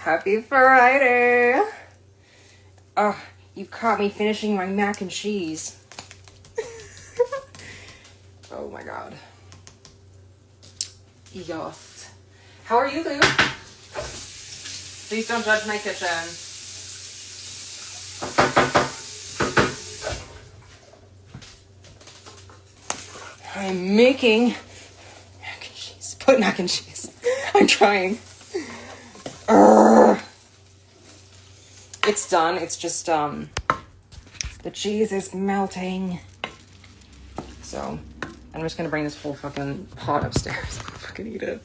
Happy Friday. Oh, you caught me finishing my mac and cheese. Oh my god. Yes. How are you, Lou? Please don't judge my kitchen. I'm making mac and cheese. Put mac and cheese. I'm trying. Urgh. It's done. It's just, the cheese is melting. So, I'm just gonna bring this whole fucking pot upstairs. I'll fucking eat it.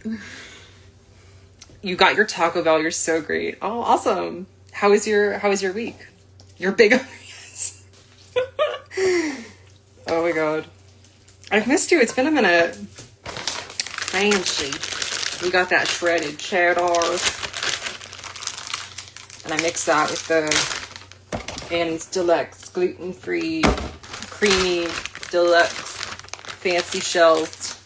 You got your Taco Bell. You're so great. Oh, awesome. How was your week? You're big on yes. Oh my god. I've missed you. It's been a minute. Fancy. We got that shredded cheddar. And I mix that with the Annie's Deluxe gluten-free, creamy, deluxe, fancy shells.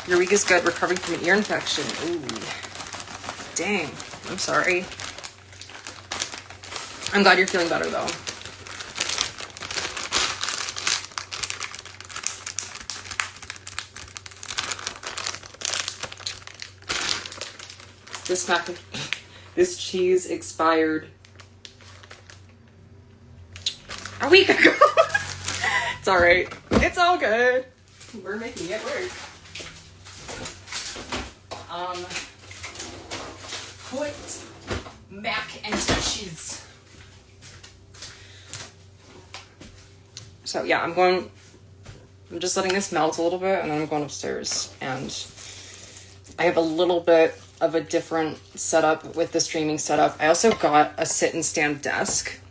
Your week is good. Recovering from an ear infection. Ooh. Dang. I'm sorry. I'm glad you're feeling better, though. This cheese expired a week ago. It's all right. It's all good. We're making it work. Put mac and cheese. So yeah, I'm just letting this melt a little bit, and then I'm going upstairs, and I have a little bit of a different setup with the streaming setup. I also got a sit and stand desk.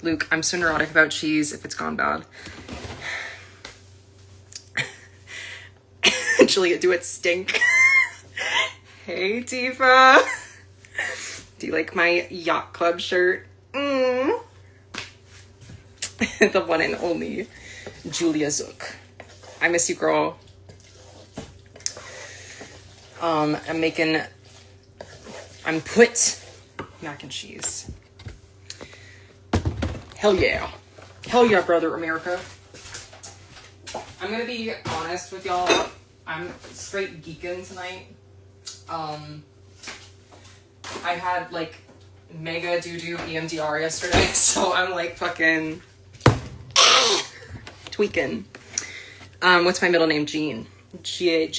Luke, I'm so neurotic about cheese if it's gone bad. Julia, do it stink? Hey, Tifa. Do you like my yacht club shirt? The one and only Julia Zook. I miss you, girl. I'm put mac and cheese. Hell yeah. Hell yeah, brother America. I'm gonna be honest with y'all. I'm straight geeking tonight. I had like mega doo-doo EMDR yesterday, so I'm like fucking tweaking. What's my middle name? Jean. Jeanne.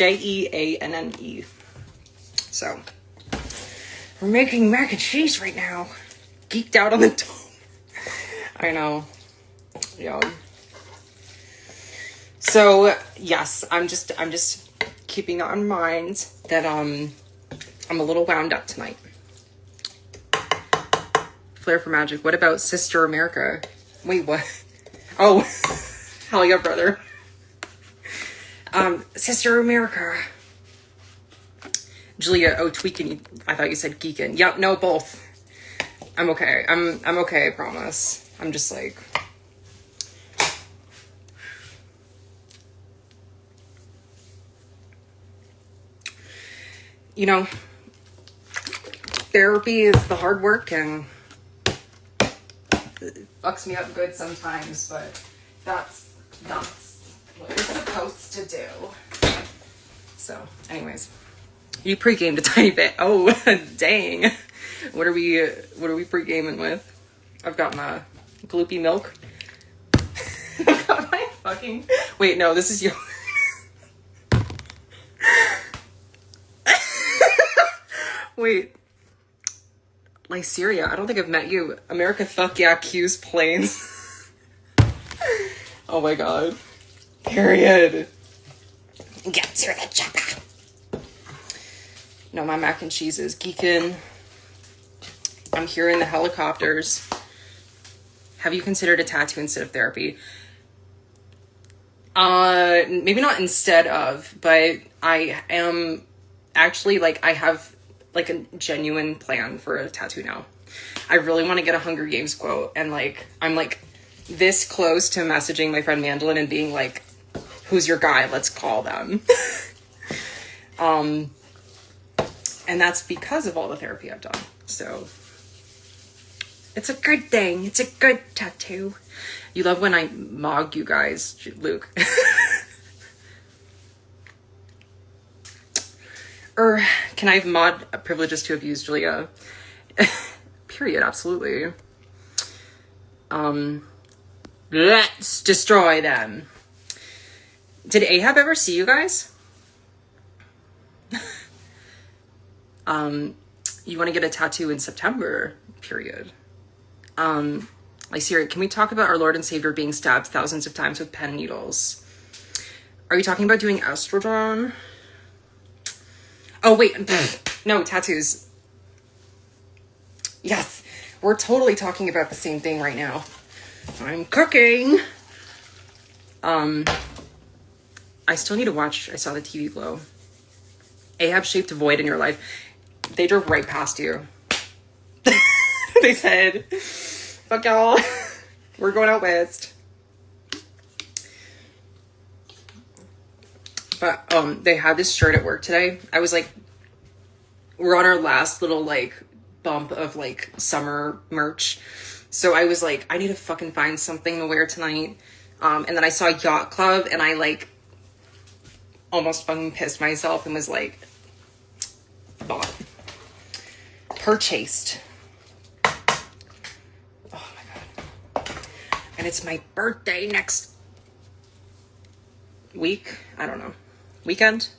So, we're making mac and cheese right now. Geeked out on the dome. I know. Yeah. So, yes, I'm just keeping that in mind that I'm a little wound up tonight. Flair for Magic. What about Sister America? Wait, what? Oh, hell yeah, brother. Sister America. Julia, oh, tweaking. I thought you said geeking. Yep, no, both. I'm okay. I'm okay, I promise. I'm just like... You know, therapy is the hard work, and it fucks me up good sometimes, but that's what it's supposed to do. So, anyways, you pre-gamed a tiny bit. Oh, dang! What are we pre-gaming with? I've got my gloopy milk. I've got my fucking. Wait, no, this is your. Wait. Lyceria, I don't think I've met you. America, fuck yeah, Q's planes. Oh my god. Period. Get you're the chopper. No, my mac and cheese is geeking. I'm hearing the helicopters. Have you considered a tattoo instead of therapy? Maybe not instead of, but I am actually, like, I have like a genuine plan for a tattoo now. I really want to get a Hunger Games quote, and like I'm like this close to messaging my friend Mandolin and being like, who's your guy? Let's call them. And that's because of all the therapy I've done. So it's a good thing. It's a good tattoo. You love when I mog you guys, Luke. Or can I have mod privileges to abuse Julia? Period, absolutely. Let's destroy them. Did Ahab ever see you guys? You want to get a tattoo in September, period. Like, Siri, can we talk about our Lord and Savior being stabbed thousands of times with pen needles? Are you talking about doing estrogen? Oh, wait. No, tattoos. Yes, we're totally talking about the same thing right now. I'm cooking. I still need to watch I Saw the TV Glow. Ahab shaped a void in your life. They drove right past you. They said, fuck y'all. We're going out west. But they had this shirt at work today. I was like, we're on our last little like bump of like summer merch. So I was like, I need to fucking find something to wear tonight. And then I saw Yacht Club and I like almost fucking pissed myself and was like, bought. Purchased. Oh my God. And it's my birthday next week. I don't know. Weekend?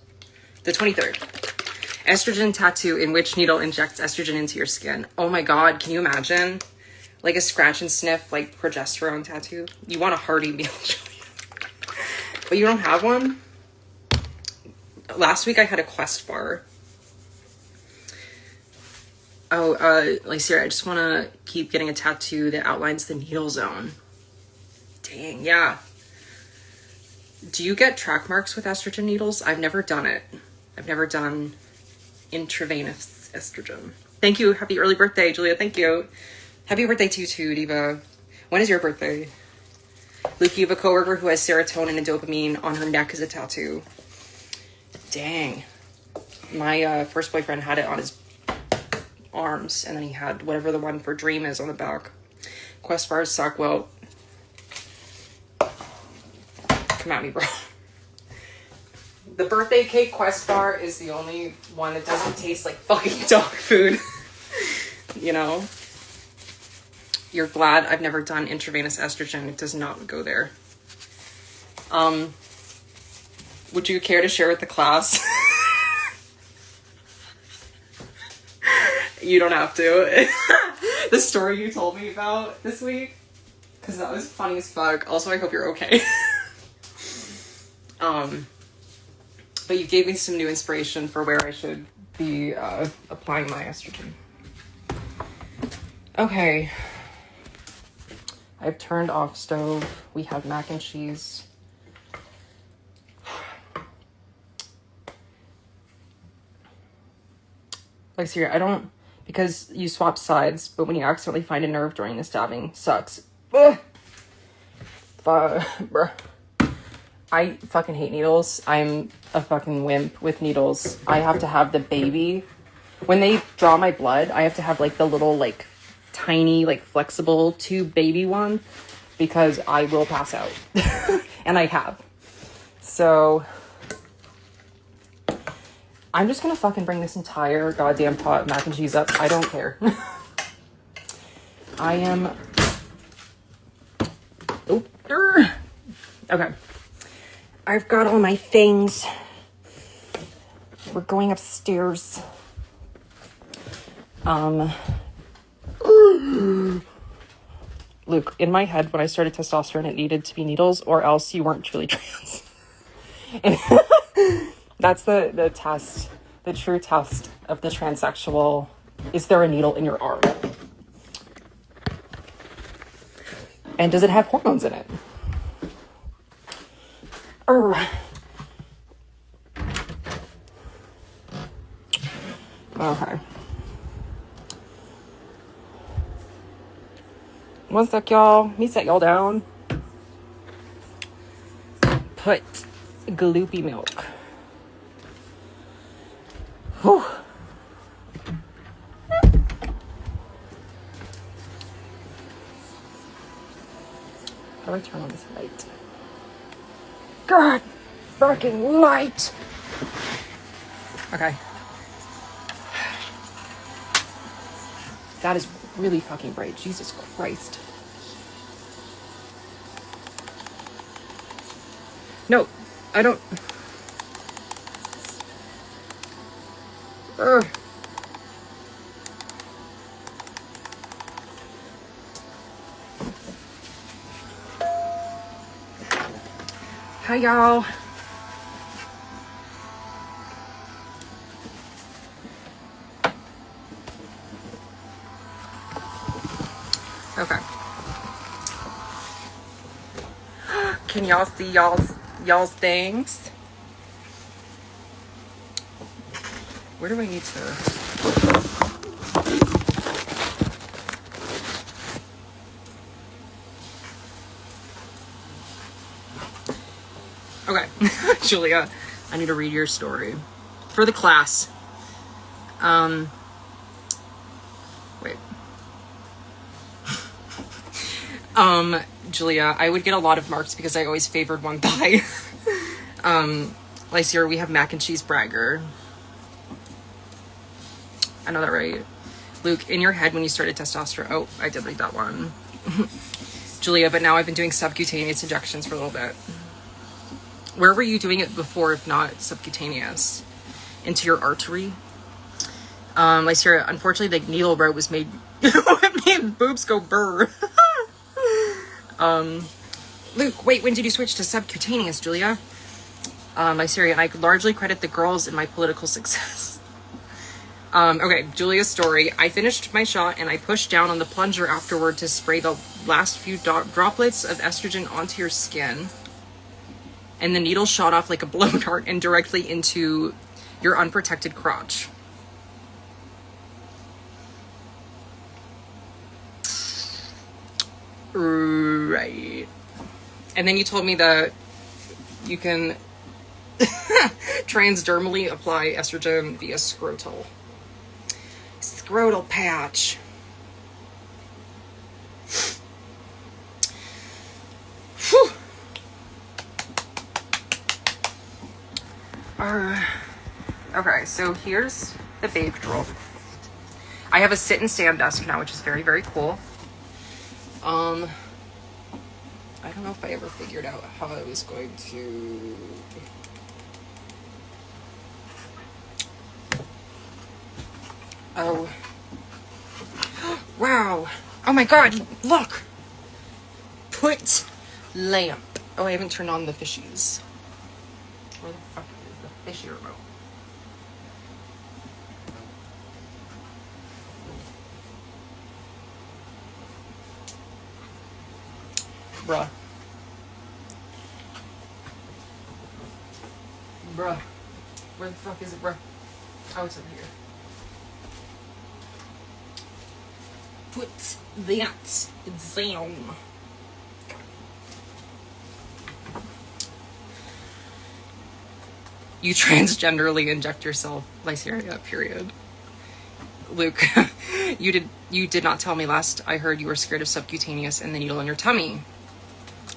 The 23rd. Estrogen tattoo in which needle injects estrogen into your skin. Oh my God. Can you imagine? Like a scratch and sniff, like progesterone tattoo. You want a hearty meal, but you don't have one? Last week I had a Quest bar. Oh, like Sarah, I just want to keep getting a tattoo that outlines the needle zone. Dang, yeah. Do you get track marks with estrogen needles? I've never done it. I've never done intravenous estrogen. Thank you. Happy early birthday, Julia. Thank you. Happy birthday to you too, Diva. When is your birthday? Luke, you have a coworker who has serotonin and dopamine on her neck as a tattoo. Dang. My first boyfriend had it on his arms, and then he had whatever the one for Dream is on the back. Quest bars suck. Well, come at me, bro. The birthday cake Quest bar is the only one that doesn't taste like fucking dog food. You know? You're glad I've never done intravenous estrogen. It does not go there. Would you care to share with the class? You don't have to. The story you told me about this week, because that was funny as fuck. Also, I hope you're okay. But you gave me some new inspiration for where I should be applying my estrogen. Okay. I've turned off stove. We have mac and cheese. Like, seriously, I don't... Because you swap sides, but when you accidentally find a nerve during the stabbing, sucks. Ugh. Bruh. I fucking hate needles. I'm a fucking wimp with needles. I have to have the baby. When they draw my blood, I have to have, like, the little, like, tiny, like, flexible tube baby one, because I will pass out. And I have. So... I'm just gonna fucking bring this entire goddamn pot of mac and cheese up. I don't care. I am... Oh, okay. I've got all my things. We're going upstairs. Luke, in my head, when I started testosterone, it needed to be needles, or else you weren't truly trans. That's the test, the true test of the transsexual. Is there a needle in your arm? And does it have hormones in it? Okay. One sec, y'all. Let me set y'all down. Put gloopy milk. Whew. How do I turn on this light? God, fucking light. Okay. That is really fucking bright. Jesus Christ. No, I don't. Ugh. Hi, y'all. Okay. Can y'all see y'all's things? Where do I need to? Okay, Julia, I need to read your story for the class. Wait. Julia, I would get a lot of marks because I always favored one thigh. Lycia, we have mac and cheese bragger. I know that, right? Luke, in your head when you started testosterone. Oh, I did read that one. Julia, but now I've been doing subcutaneous injections for a little bit. Where were you doing it before, if not subcutaneous? Into your artery? Lycia, unfortunately, the needle route was made, it made boobs go burr. Luke, wait, when did you switch to subcutaneous, Julia? Lycia, and I could largely credit the girls in my political success. Okay, Julia's story. I finished my shot and I pushed down on the plunger afterward to spray the last few droplets of estrogen onto your skin. And the needle shot off like a blow dart and directly into your unprotected crotch. Right. And then you told me that you can transdermally apply estrogen via scrotal patch. Whew. Okay, so here's the babe drill. I have a sit and stand desk now, which is very, very cool. I don't know if I ever figured out how I was going to... Oh. Wow. Oh my God, look. Put lamp. Oh, I haven't turned on the fishies. Where the fuck is the fishy remote? Bruh. Bruh. Where the fuck is it, bruh? Oh, it's over here. Put that down. You transgenderly inject yourself, Lycia, period. Luke, you did not tell me last I heard you were scared of subcutaneous and the needle in your tummy.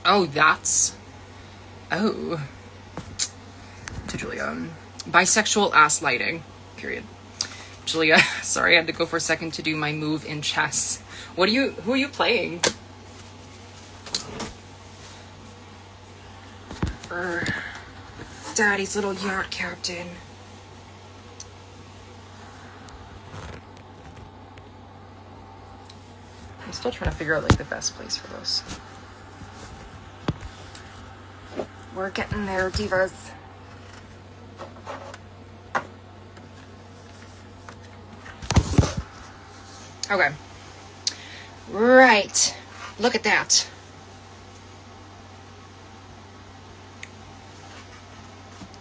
Oh, that's... Oh. To Julia. Bisexual ass lighting, period. Julia, sorry, I had to go for a second to do my move in chess. Who are you playing? Daddy's little yacht captain. I'm still trying to figure out like the best place for this. We're getting there, divas. Okay. Right. Look at that.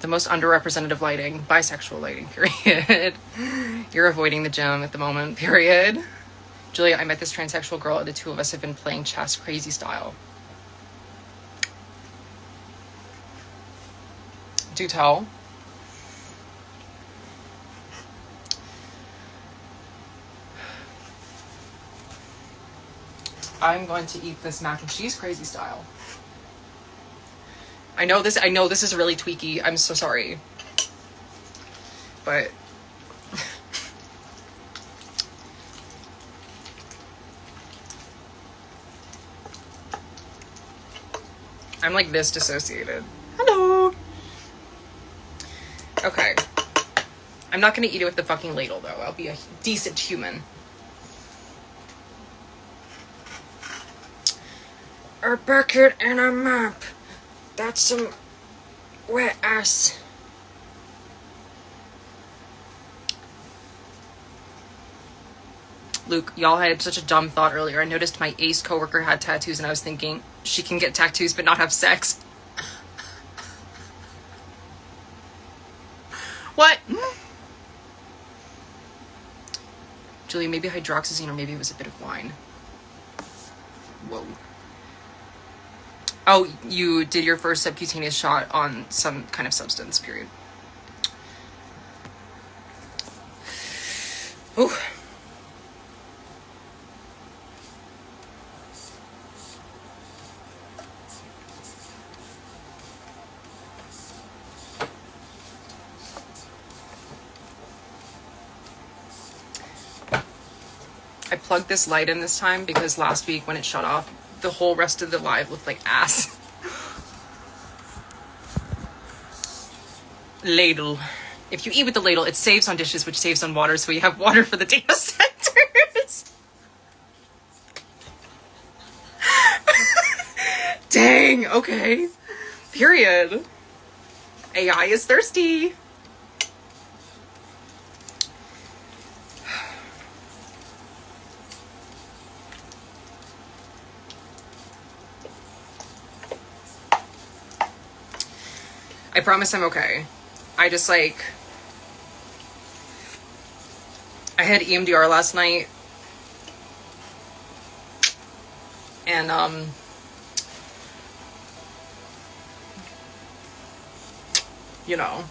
The most underrepresentative lighting. Bisexual lighting, period. You're avoiding the gym at the moment, period. Julia, I met this transsexual girl and the two of us have been playing chess crazy style. Do tell. I'm going to eat this mac and cheese crazy style. I know this is really tweaky. I'm so sorry. But I'm like this dissociated. Hello. Okay. I'm not gonna eat it with the fucking ladle though. I'll be a decent human. A bucket and a mop. That's some wet ass. Luke, y'all had such a dumb thought earlier. I noticed my ace coworker had tattoos and I was thinking she can get tattoos but not have sex. What? Julie, maybe hydroxyzine or maybe it was a bit of wine. Whoa. Oh, you did your first subcutaneous shot on some kind of substance, period. Ooh. I plugged this light in this time because last week when it shut off, the whole rest of the live looked like ass. Ladle. If you eat with the ladle, it saves on dishes, which saves on water, so you have water for the data centers. Dang, okay. Period. AI is thirsty. I promise I'm okay. I just like, I had EMDR last night and you know,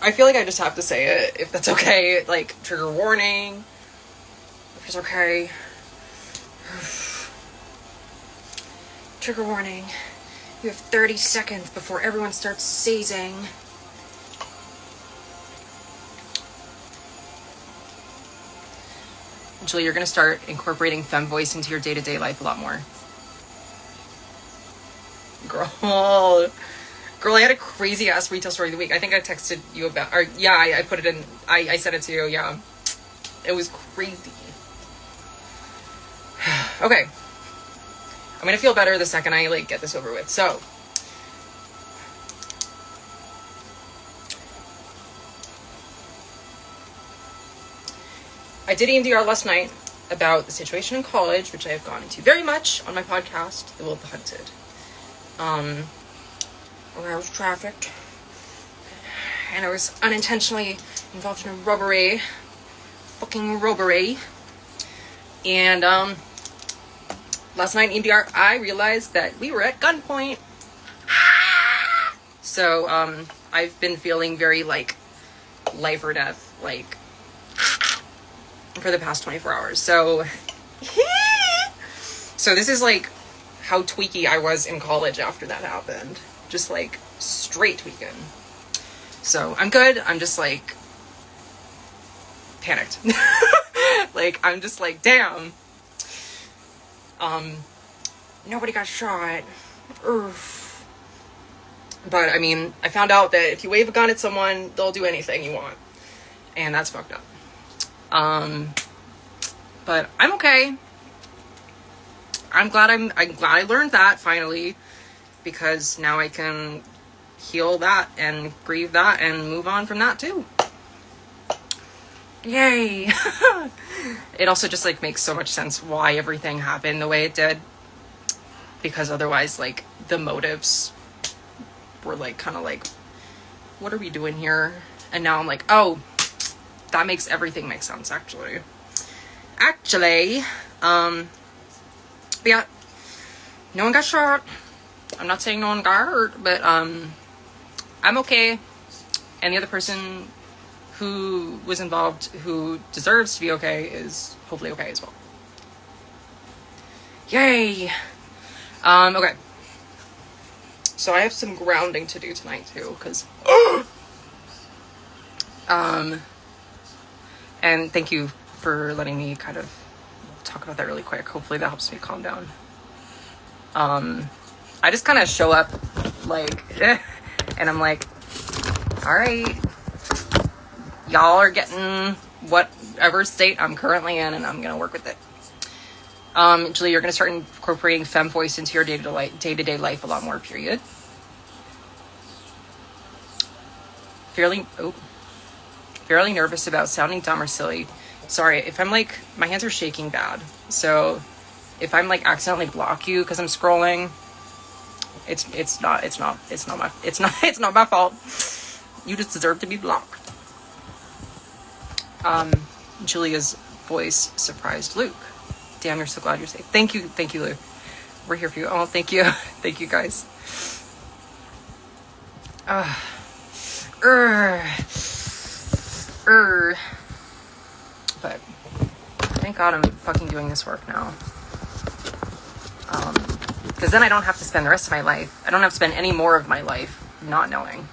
I feel like I just have to say it, if that's okay. Like, trigger warning, if it's okay. Trigger warning. You have 30 seconds before everyone starts seizing. Julie, you're going to start incorporating femme voice into your day-to-day life a lot more. Girl, I had a crazy ass retail story of the week. I think I texted you about, or yeah, I put it in, I said it to you, yeah. It was crazy. Okay. I'm gonna feel better the second I like get this over with. So, I did EMDR last night about the situation in college, which I have gone into very much on my podcast, The Will of the Hunted. Where I was trafficked, and I was unintentionally involved in a robbery, and last night in EMDR, I realized that we were at gunpoint. So I've been feeling very like life or death, like for the past 24 hours. So this is like how tweaky I was in college after that happened. Just like straight tweaking. So I'm good. I'm just like panicked. Like I'm just like, damn. Nobody got shot. Oof. But I mean, I found out that if you wave a gun at someone, they'll do anything you want. And that's fucked up. But I'm okay. I'm glad I learned that finally, because now I can heal that and grieve that and move on from that too. Yay. It also just like makes so much sense why everything happened the way it did, because otherwise like the motives were like kind of like, what are we doing here? And now I'm like, oh, that makes everything make sense actually. But yeah, no one got shot. I'm not saying no one got hurt, but I'm okay. And the other person who was involved, who deserves to be okay, is hopefully okay as well. Yay! Okay. So I have some grounding to do tonight too, because and thank you for letting me kind of talk about that really quick. Hopefully that helps me calm down. I just kind of show up like, and I'm like, all right, y'all are getting whatever state I'm currently in, and I'm gonna work with it. Julie, you're gonna start incorporating femme voice into your day-to-day life a lot more, period. Fairly nervous about sounding dumb or silly. Sorry if I'm like, my hands are shaking bad, so if I'm like accidentally block you because I'm scrolling, it's not my fault. You just deserve to be blocked. Julia's voice surprised Luke. Damn, you're so glad you're safe. Thank you, Luke. We're here for you. Oh, thank you. Thank you, guys. But thank God I'm fucking doing this work now. Because then I don't have to spend the rest of my life. I don't have to spend any more of my life not knowing.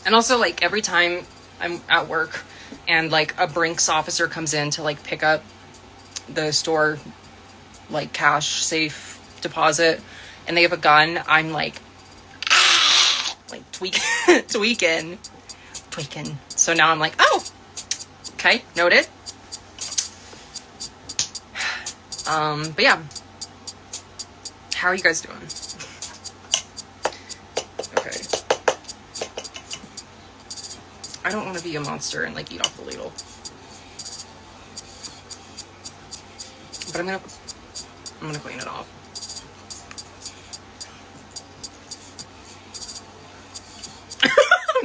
And also, like, every time I'm at work and like a Brinks officer comes in to like pick up the store like cash safe deposit and they have a gun, I'm like tweaking. So now I'm like, oh, okay, noted. But yeah, how are you guys doing? Okay, I don't want to be a monster and like eat off the ladle, but I'm gonna clean it off.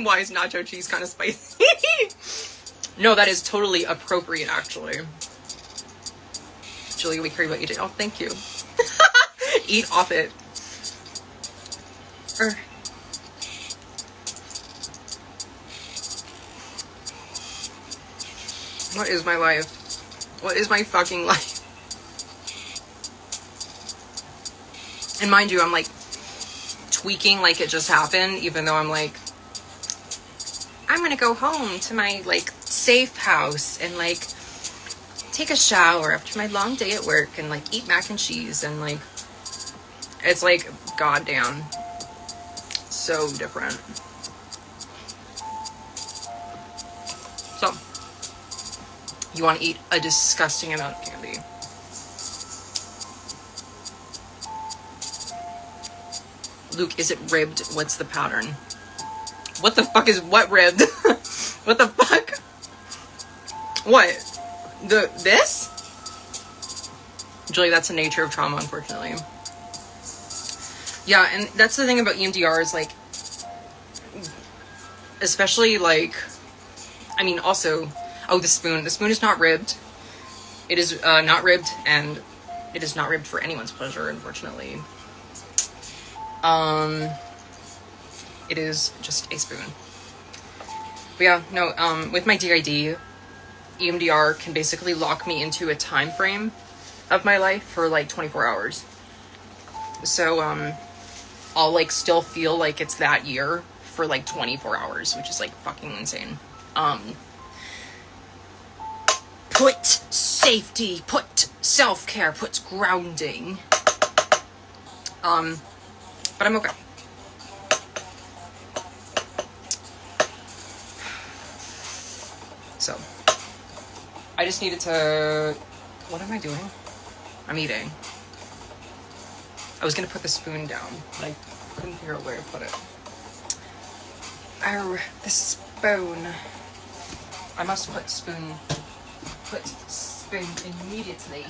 Why is nacho cheese kind of spicy? No, that is totally appropriate, actually. Julia, we care about eating. Oh, thank you. Eat off it. What is my life? What is my fucking life? And mind you, I'm like tweaking like it just happened, even though I'm like, I'm gonna go home to my like safe house and like take a shower after my long day at work and like eat mac and cheese, and like it's like goddamn so different. So you want to eat a disgusting amount of candy. Luke, is it ribbed? What's the pattern? What the fuck is what ribbed? What the fuck? What? This? Julie, that's the nature of trauma, unfortunately. Yeah, and that's the thing about EMDR is like, especially like, I mean, also, oh, the spoon. The spoon is not ribbed. It is not ribbed, and it is not ribbed for anyone's pleasure, unfortunately. It is just a spoon. But yeah, no, with my DID, EMDR can basically lock me into a time frame of my life for like 24 hours. So, I'll like still feel like it's that year for like 24 hours, which is like fucking insane. Put safety, put self-care, put grounding. But I'm okay. So, I just needed to, what am I doing? I'm eating. I was gonna put the spoon down, but I couldn't figure out where to put it. Oh, the spoon. I must put spoon immediately.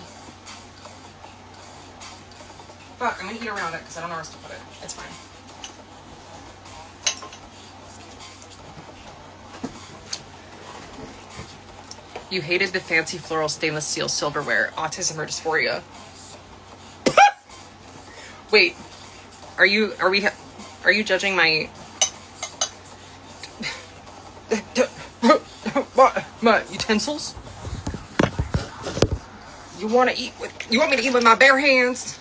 Fuck, I'm gonna eat around it because I don't know where else to put it. It's fine. You hated the fancy floral stainless steel silverware. Autism or dysphoria? Wait, are you judging my my utensils? You want me to eat with my bare hands?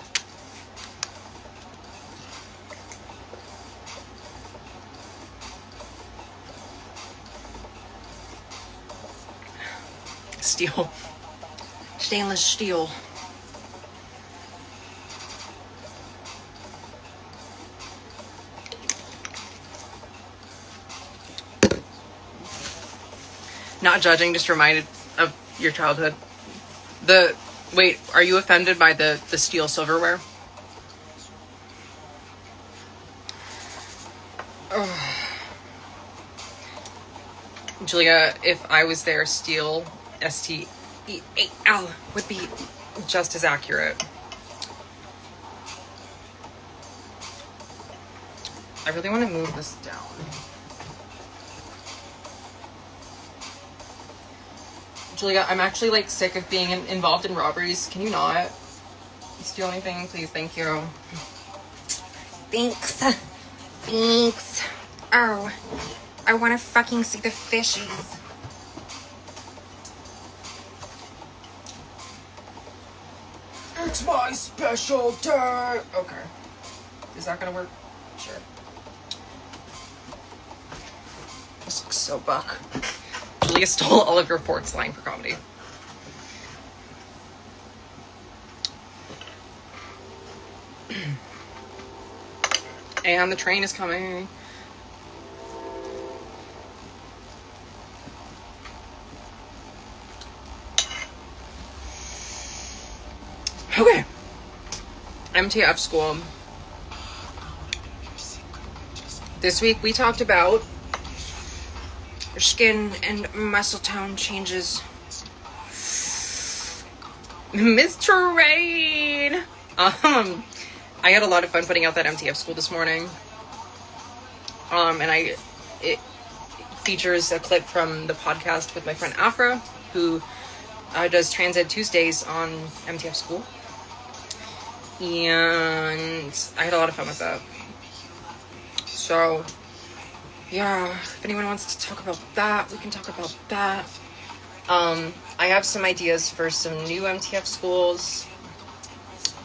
Steel. Stainless steel. Not judging, just reminded of your childhood. Wait, are you offended by the steel silverware? Oh. Julia, if I was there, steel, S-T-E-A-L, would be just as accurate. I really want to move this down. Julia, I'm actually like sick of being involved in robberies. Can you not steal anything, please? Thank you. Thanks. Thanks. Oh, I want to fucking see the fishies. It's my special day. Okay. Is that gonna work? Sure. This looks so buck. Julia stole all of your forks line for comedy. And the train is coming. Okay. MTF school. This week we talked about skin and muscle tone changes. Mr. Rain. I had a lot of fun putting out that MTF school this morning. And it features a clip from the podcast with my friend Afra, who does Trans Ed Tuesdays on MTF school. And I had a lot of fun with that. So yeah, if anyone wants to talk about that, we can talk about that. I have some ideas for some new MTF schools.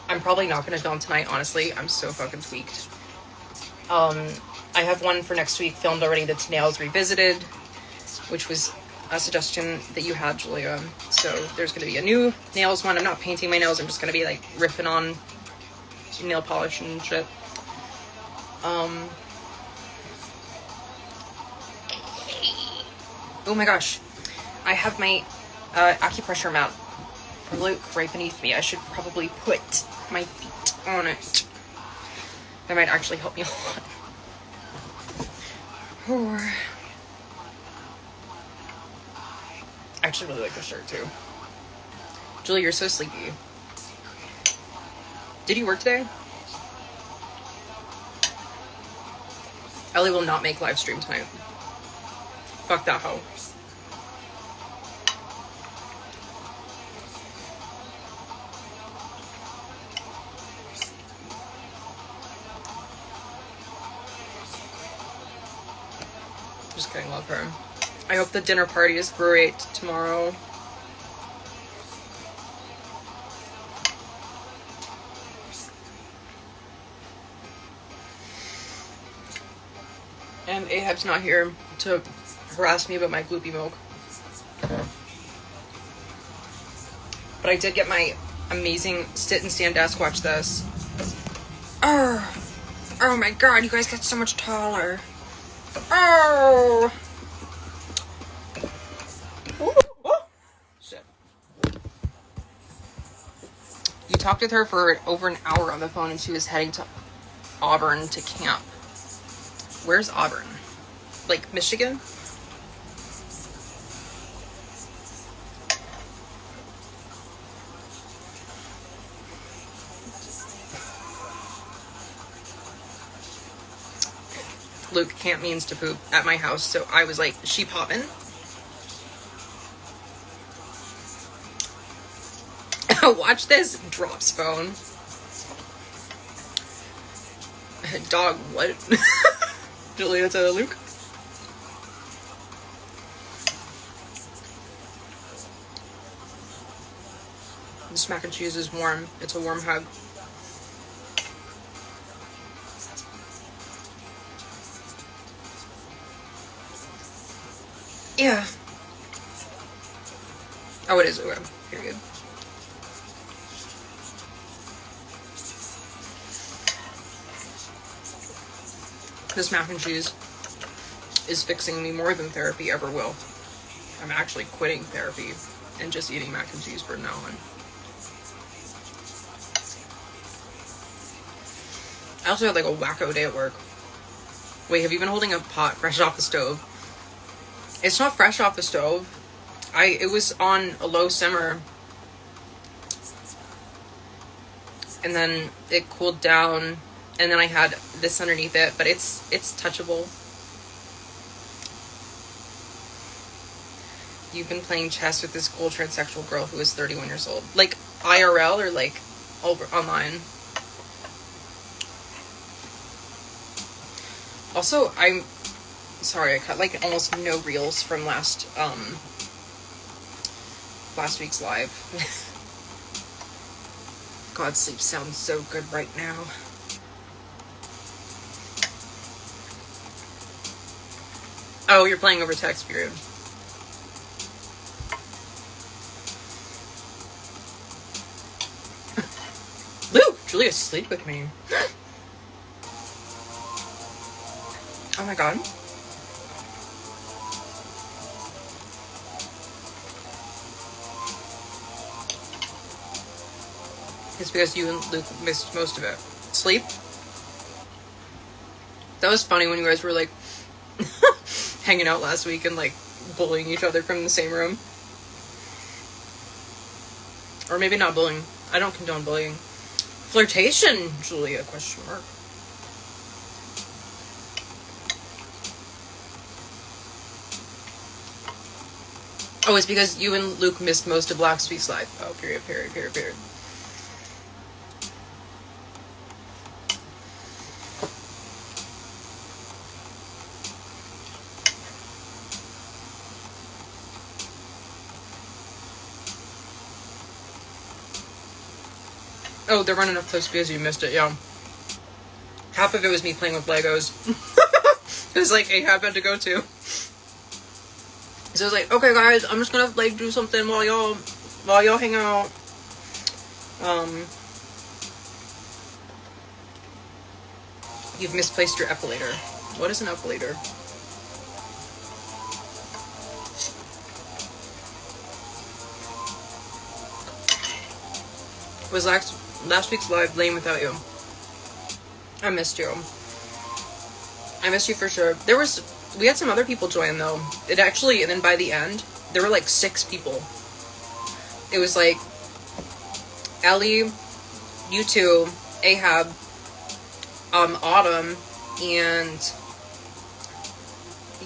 I'm probably not going to film tonight, honestly. I'm so fucking tweaked. I have one for next week filmed already that's Nails Revisited, which was a suggestion that you had, Julia. So there's going to be a new nails one. I'm not painting my nails. I'm just going to be like riffing on nail polish and shit. Oh my gosh, I have my acupressure mat for Luke right beneath me. I should probably put my feet on it. That might actually help me a lot. Or I actually really like this shirt too. Julie, you're so sleepy. Did you work today? Ellie will not make live stream tonight. Fuck that hoe. Just kidding, love her. I hope the dinner party is great tomorrow. And Ahab's not here to harass me about my gloopy milk. But I did get my amazing sit and stand desk. Watch this. Oh my god, you guys got so much taller. Oh! Ooh. Oh! Shit. You talked with her for over an hour on the phone and she was heading to Auburn to camp. Where's Auburn? Like Michigan? Luke camp means to poop at my house, so I was like, she poppin'? Watch this. Drops phone. Dog, what? Julia to Luke. This mac and cheese is warm. It's a warm hug. Yeah. Oh, it is. Okay. Period. This mac and cheese is fixing me more than therapy ever will. I'm actually quitting therapy and just eating mac and cheese from now on. I also had like a wacko day at work. Wait, have you been holding a pot fresh off the stove? It's not fresh off the stove. It was on a low simmer. And then it cooled down. And then I had this underneath it, but it's touchable. You've been playing chess with this cool transsexual girl who is 31 years old. Like IRL or like over online? Also, I'm sorry, I cut like almost no reels from last week's live. God, sleep sounds so good right now. Oh, you're playing over text, period. Luke, Julia's asleep with me. Oh my god. It's because you and Luke missed most of it. Sleep? That was funny when you guys were like hanging out last week and like bullying each other from the same room. Or maybe not bullying. I don't condone bullying. Flirtation, Julia, question mark. Oh, it's because you and Luke missed most of last week's live. Oh, period. Oh, they're running up close because you missed it, yeah. Half of it was me playing with Legos. It was like Ahab had to go to. So I was like, okay guys, I'm just gonna like do something while y'all hang out. You've misplaced your epilator. What is an epilator? Was last week's live lame without you? I missed you. I missed you for sure. We had some other people join though. It actually, and then by the end, there were like 6 people. It was like Ellie, you two, Ahab, Autumn, and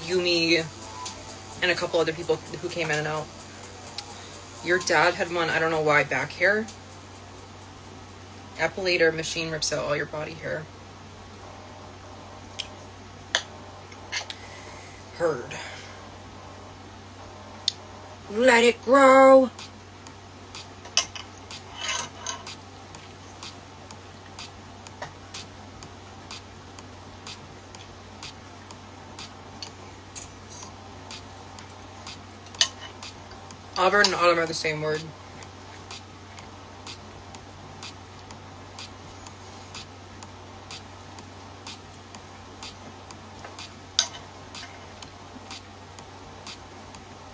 Yumi, and a couple other people who came in and out. Your dad had one, I don't know why, back hair. Epilator machine rips out all your body hair. Heard. Let it grow. Auburn and autumn are the same word.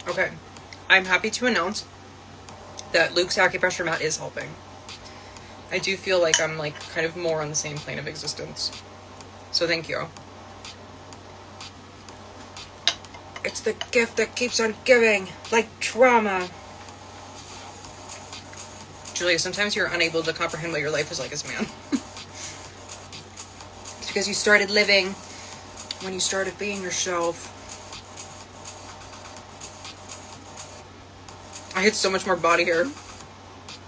Okay, I'm happy to announce that Luke's acupressure mat is helping. I do feel like I'm like kind of more on the same plane of existence. So thank you. It's the gift that keeps on giving, like trauma. Julia, sometimes you're unable to comprehend what your life is like as a man. It's because you started living when you started being yourself. I had so much more body hair.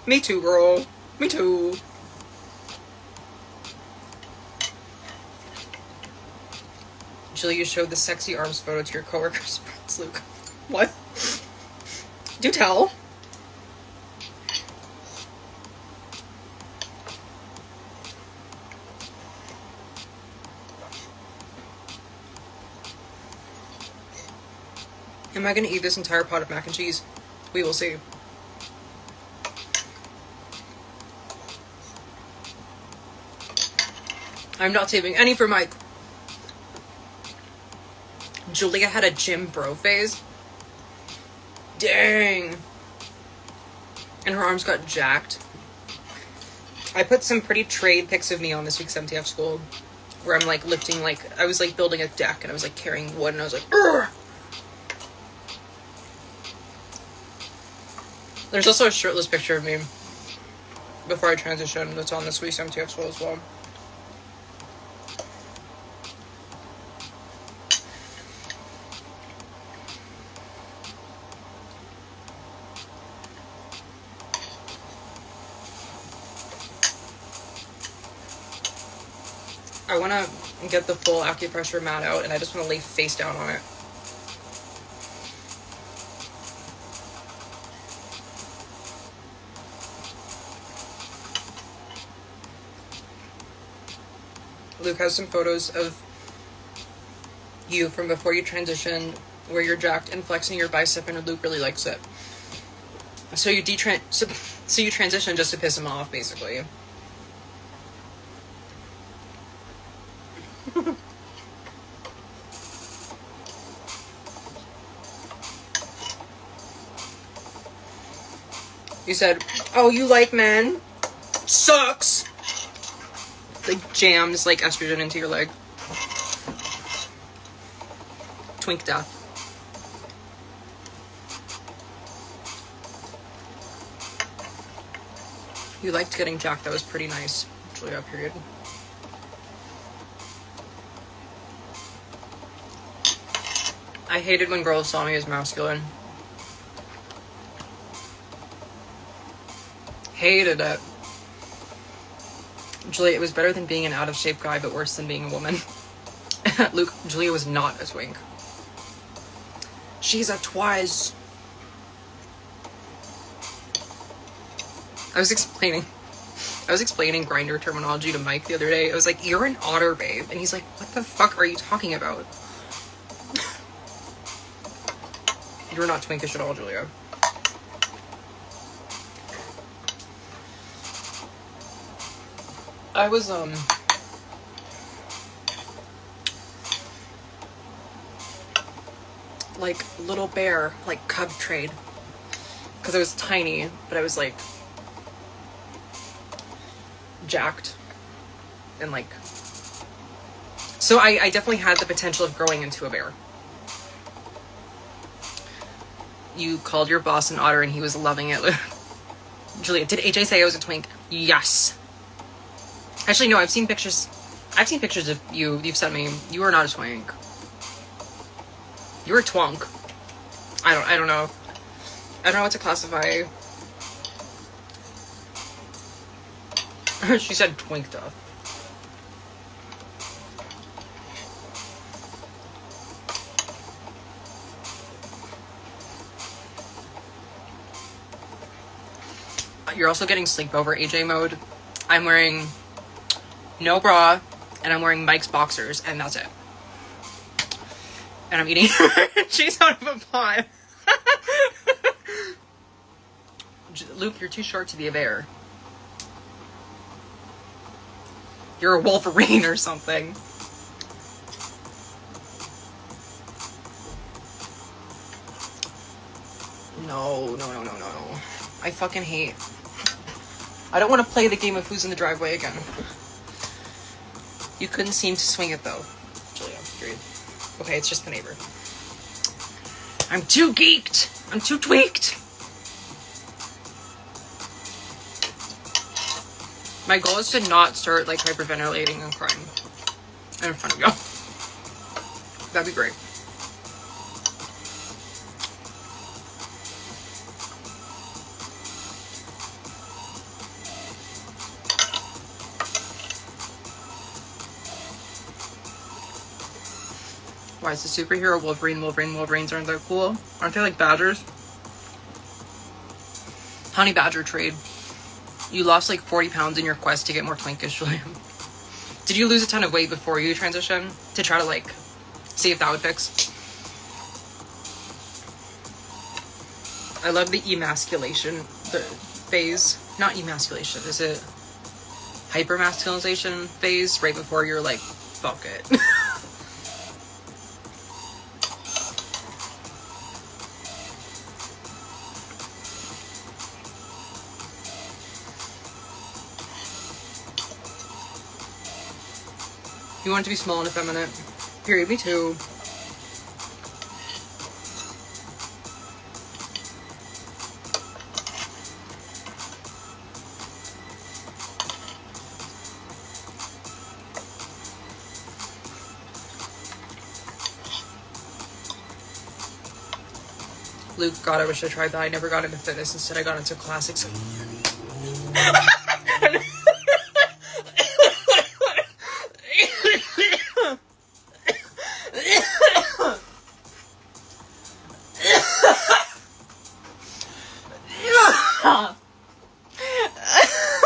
Me too, girl. Me too. Julia showed the sexy arms photo to your coworkers. Luke. What? Do tell. Am I going to eat this entire pot of mac and cheese? We will see. I'm not saving any for Mike. Julia had a gym bro phase. Dang. And her arms got jacked. I put some pretty trade pics of me on this week's MTF school, where I'm like lifting, like, I was like building a deck and I was like carrying wood and I was like, urgh! There's also a shirtless picture of me before I transitioned that's on this week's MTF school as well. I want to get the full acupressure mat out and I just want to lay face down on it. Luke has some photos of you from before you transitioned where you're jacked and flexing your bicep, and Luke really likes it. So you transition just to piss him off, basically. You said, "Oh, you like men? Sucks." Like jams like estrogen into your leg. Twink death. You liked getting jacked. That was pretty nice. Julia, period. I hated when girls saw me as masculine. Hated it. Julia, it was better than being an out-of-shape guy, but worse than being a woman. Luke, Julia was not a twink. She's a twice. I was explaining grinder terminology to Mike the other day. I was like, "You're an otter, babe." And he's like, "What the fuck are you talking about?" You're not twinkish at all, Julia. I was, like, little bear, like, cub trade. Because I was tiny, but I was, like, jacked. And, like... So I definitely had the potential of growing into a bear. You called your boss an otter and he was loving it. Julia, did AJ say I was a twink? Yes. Actually, no, I've seen pictures of you. You've sent me. You are not a twink. You're a twunk. I don't know. I don't know what to classify. She said twink stuff. You're also getting sleepover AJ mode. I'm wearing no bra, and I'm wearing Mike's boxers, and that's it. And I'm eating cheese out of a pot. Luke, you're too short to be a bear. You're a Wolverine or something. No. I fucking hate. I don't want to play the game of who's in the driveway again. You couldn't seem to swing it though. Julia, agreed. Okay, it's just the neighbor. I'm too geeked. I'm too tweaked. My goal is to not start like hyperventilating and crying in front of you. That'd be great. Why is the superhero Wolverine? Wolverines aren't that cool? Aren't they like badgers? Honey badger trade. You lost like 40 pounds in your quest to get more twinkish, Julia. Did you lose a ton of weight before you transition to try to like see if that would fix? I love the emasculation phase. Not emasculation, is it hypermasculinization phase right before you're like, fuck it. You want it to be small and effeminate. Period, me too. Luke, God, I wish I tried that. I never got into fitness. Instead, I got into classics.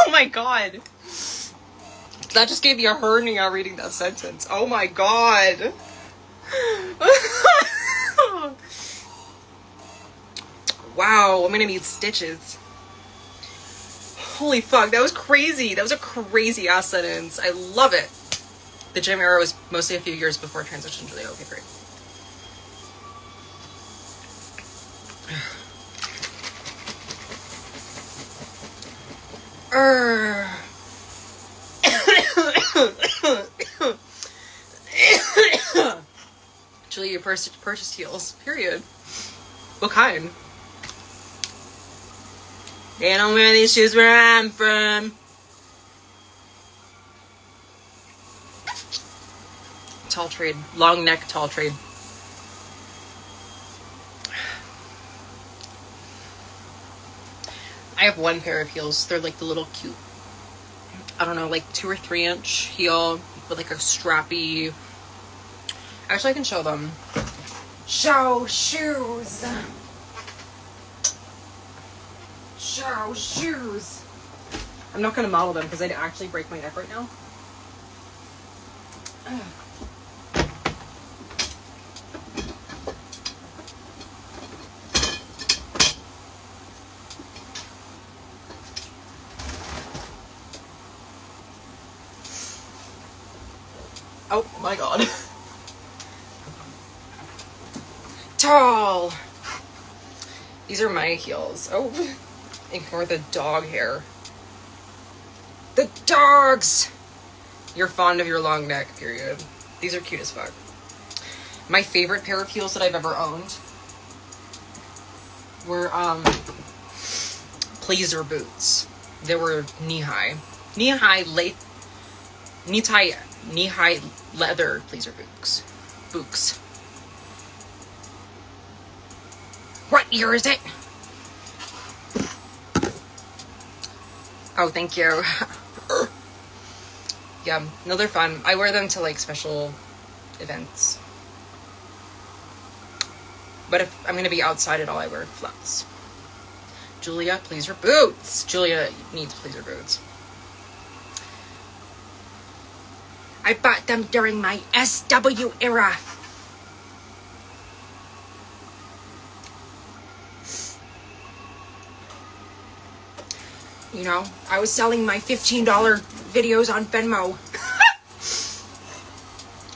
Oh my God. That just gave me a hernia reading that sentence. Oh my God. Wow, I'm gonna need stitches. Holy fuck, that was crazy. That was a crazy ass sentence. I love it. The gym era was mostly a few years before transition, Julia. Okay, great. Julia, you purchased heels. Period. What kind? They don't wear these shoes where I'm from. Tall trade. Long neck tall trade. I have one pair of heels. They're like the little cute, I don't know, like 2 or 3 inch heel with like a strappy. Actually, I can show them. Show shoes. Show shoes. I'm not going to model them because I'd actually break my neck right now. Oh my God. Tall. These are my heels. Oh, ignore the dog hair. The dogs. You're fond of your long neck, period. These are cute as fuck. My favorite pair of heels that I've ever owned were pleaser boots. They were knee-high leather pleaser boots. What year is it? Oh, thank you. Yeah, no, they're fun. I wear them to like special events. But if I'm gonna be outside at all, I wear flats. Julia, pleaser boots. Julia needs pleaser boots. I bought them during my SW era. You know, I was selling my $15 videos on Venmo.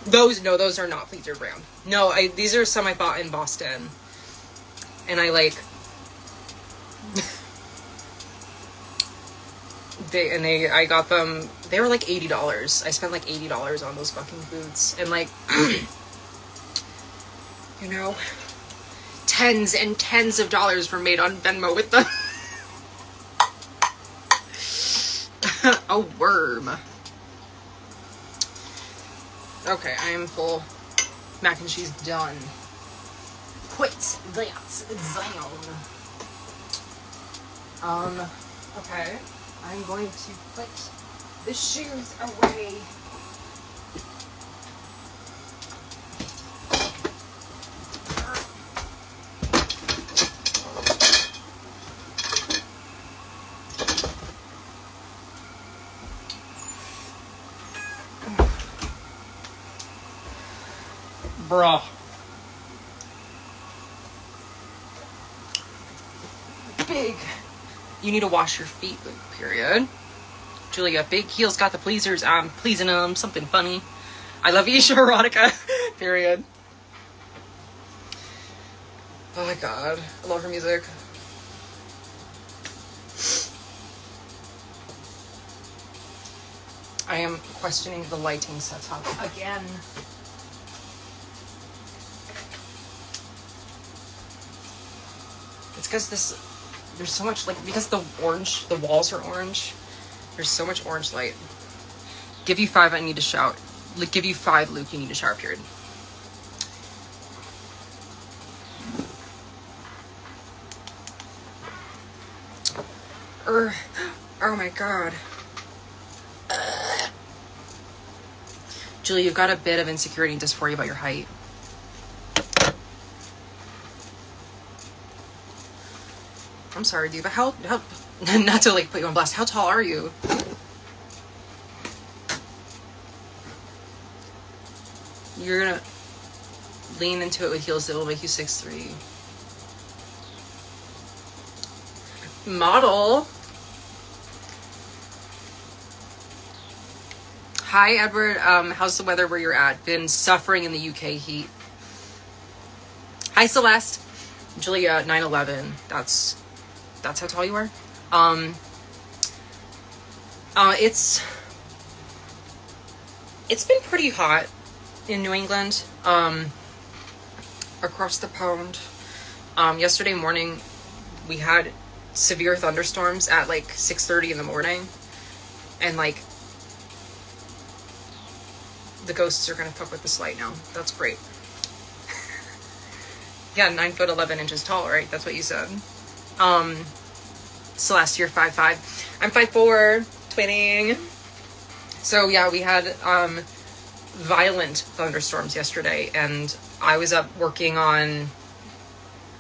Those are not pleaser brand. No, these are some I bought in Boston. And I like I got them, they were like $80. I spent like $80 on those fucking boots. And like, you know, tens and tens of dollars were made on Venmo with them. A worm. Okay, I am full. Mac and cheese done. Quit that down. Okay. I'm going to put the shoes away. Bruh. Big. You need to wash your feet, period. Julia, big heels got the pleasers. I'm pleasing them. Something funny. I love Isha Erotica, period. Oh my god. I love her music. I am questioning the lighting setup again. It's because there's so much, like, because the walls are orange, there's so much orange light. Give you 5, I need to shout. Give you 5, Luke, you need to shower, period. Oh my god. Julie, you've got a bit of insecurity and dysphoria about your height. I'm sorry, dude, but how not to like put you on blast, how tall are you? You're gonna lean into it with heels that will make you 6'3". Model. Hi, Edward. How's the weather where you're at? Been suffering in the UK heat. Hi, Celeste. Julia, 9'11". That's how tall you are? It's been pretty hot in New England, across the pond. Yesterday morning, we had severe thunderstorms at like 6:30 in the morning, and like the ghosts are gonna fuck with this light now. That's great. Yeah, 9 foot 11 inches tall, right? That's what you said. Celeste, you're 5'5". I'm 5'4", twinning. So yeah, we had violent thunderstorms yesterday, and I was up working on,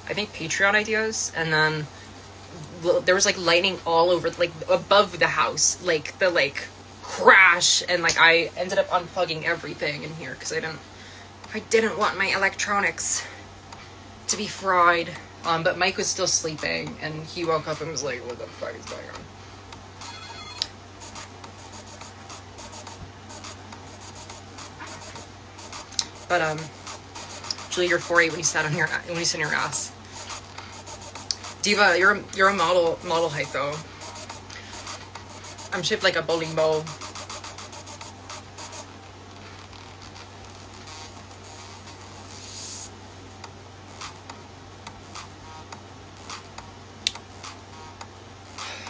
I think, Patreon ideas, and then there was like lightning all over, like above the house, like the like crash, and like I ended up unplugging everything in here because I didn't want my electronics to be fried. But Mike was still sleeping, and he woke up and was like, what the fuck is going on? But Julie, you're 4'8" when you sit on your ass. Diva, you're a model height though. I'm shaped like a bowling ball.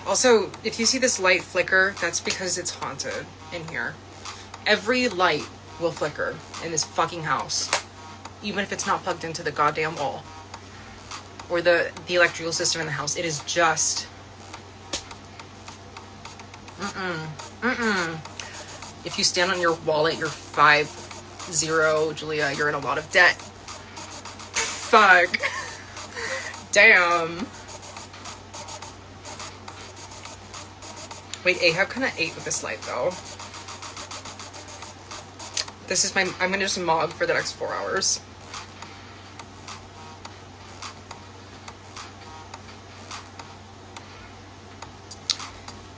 Also, if you see this light flicker, that's because it's haunted in here. Every light will flicker in this fucking house, even if it's not plugged into the goddamn wall or the electrical system in the house. It is just If you stand on your wallet, you're 5'0", Julia. You're in a lot of debt. Fuck. Damn. Wait, Ahab kind of ate with this light though. This is I'm gonna just mog for the next 4 hours.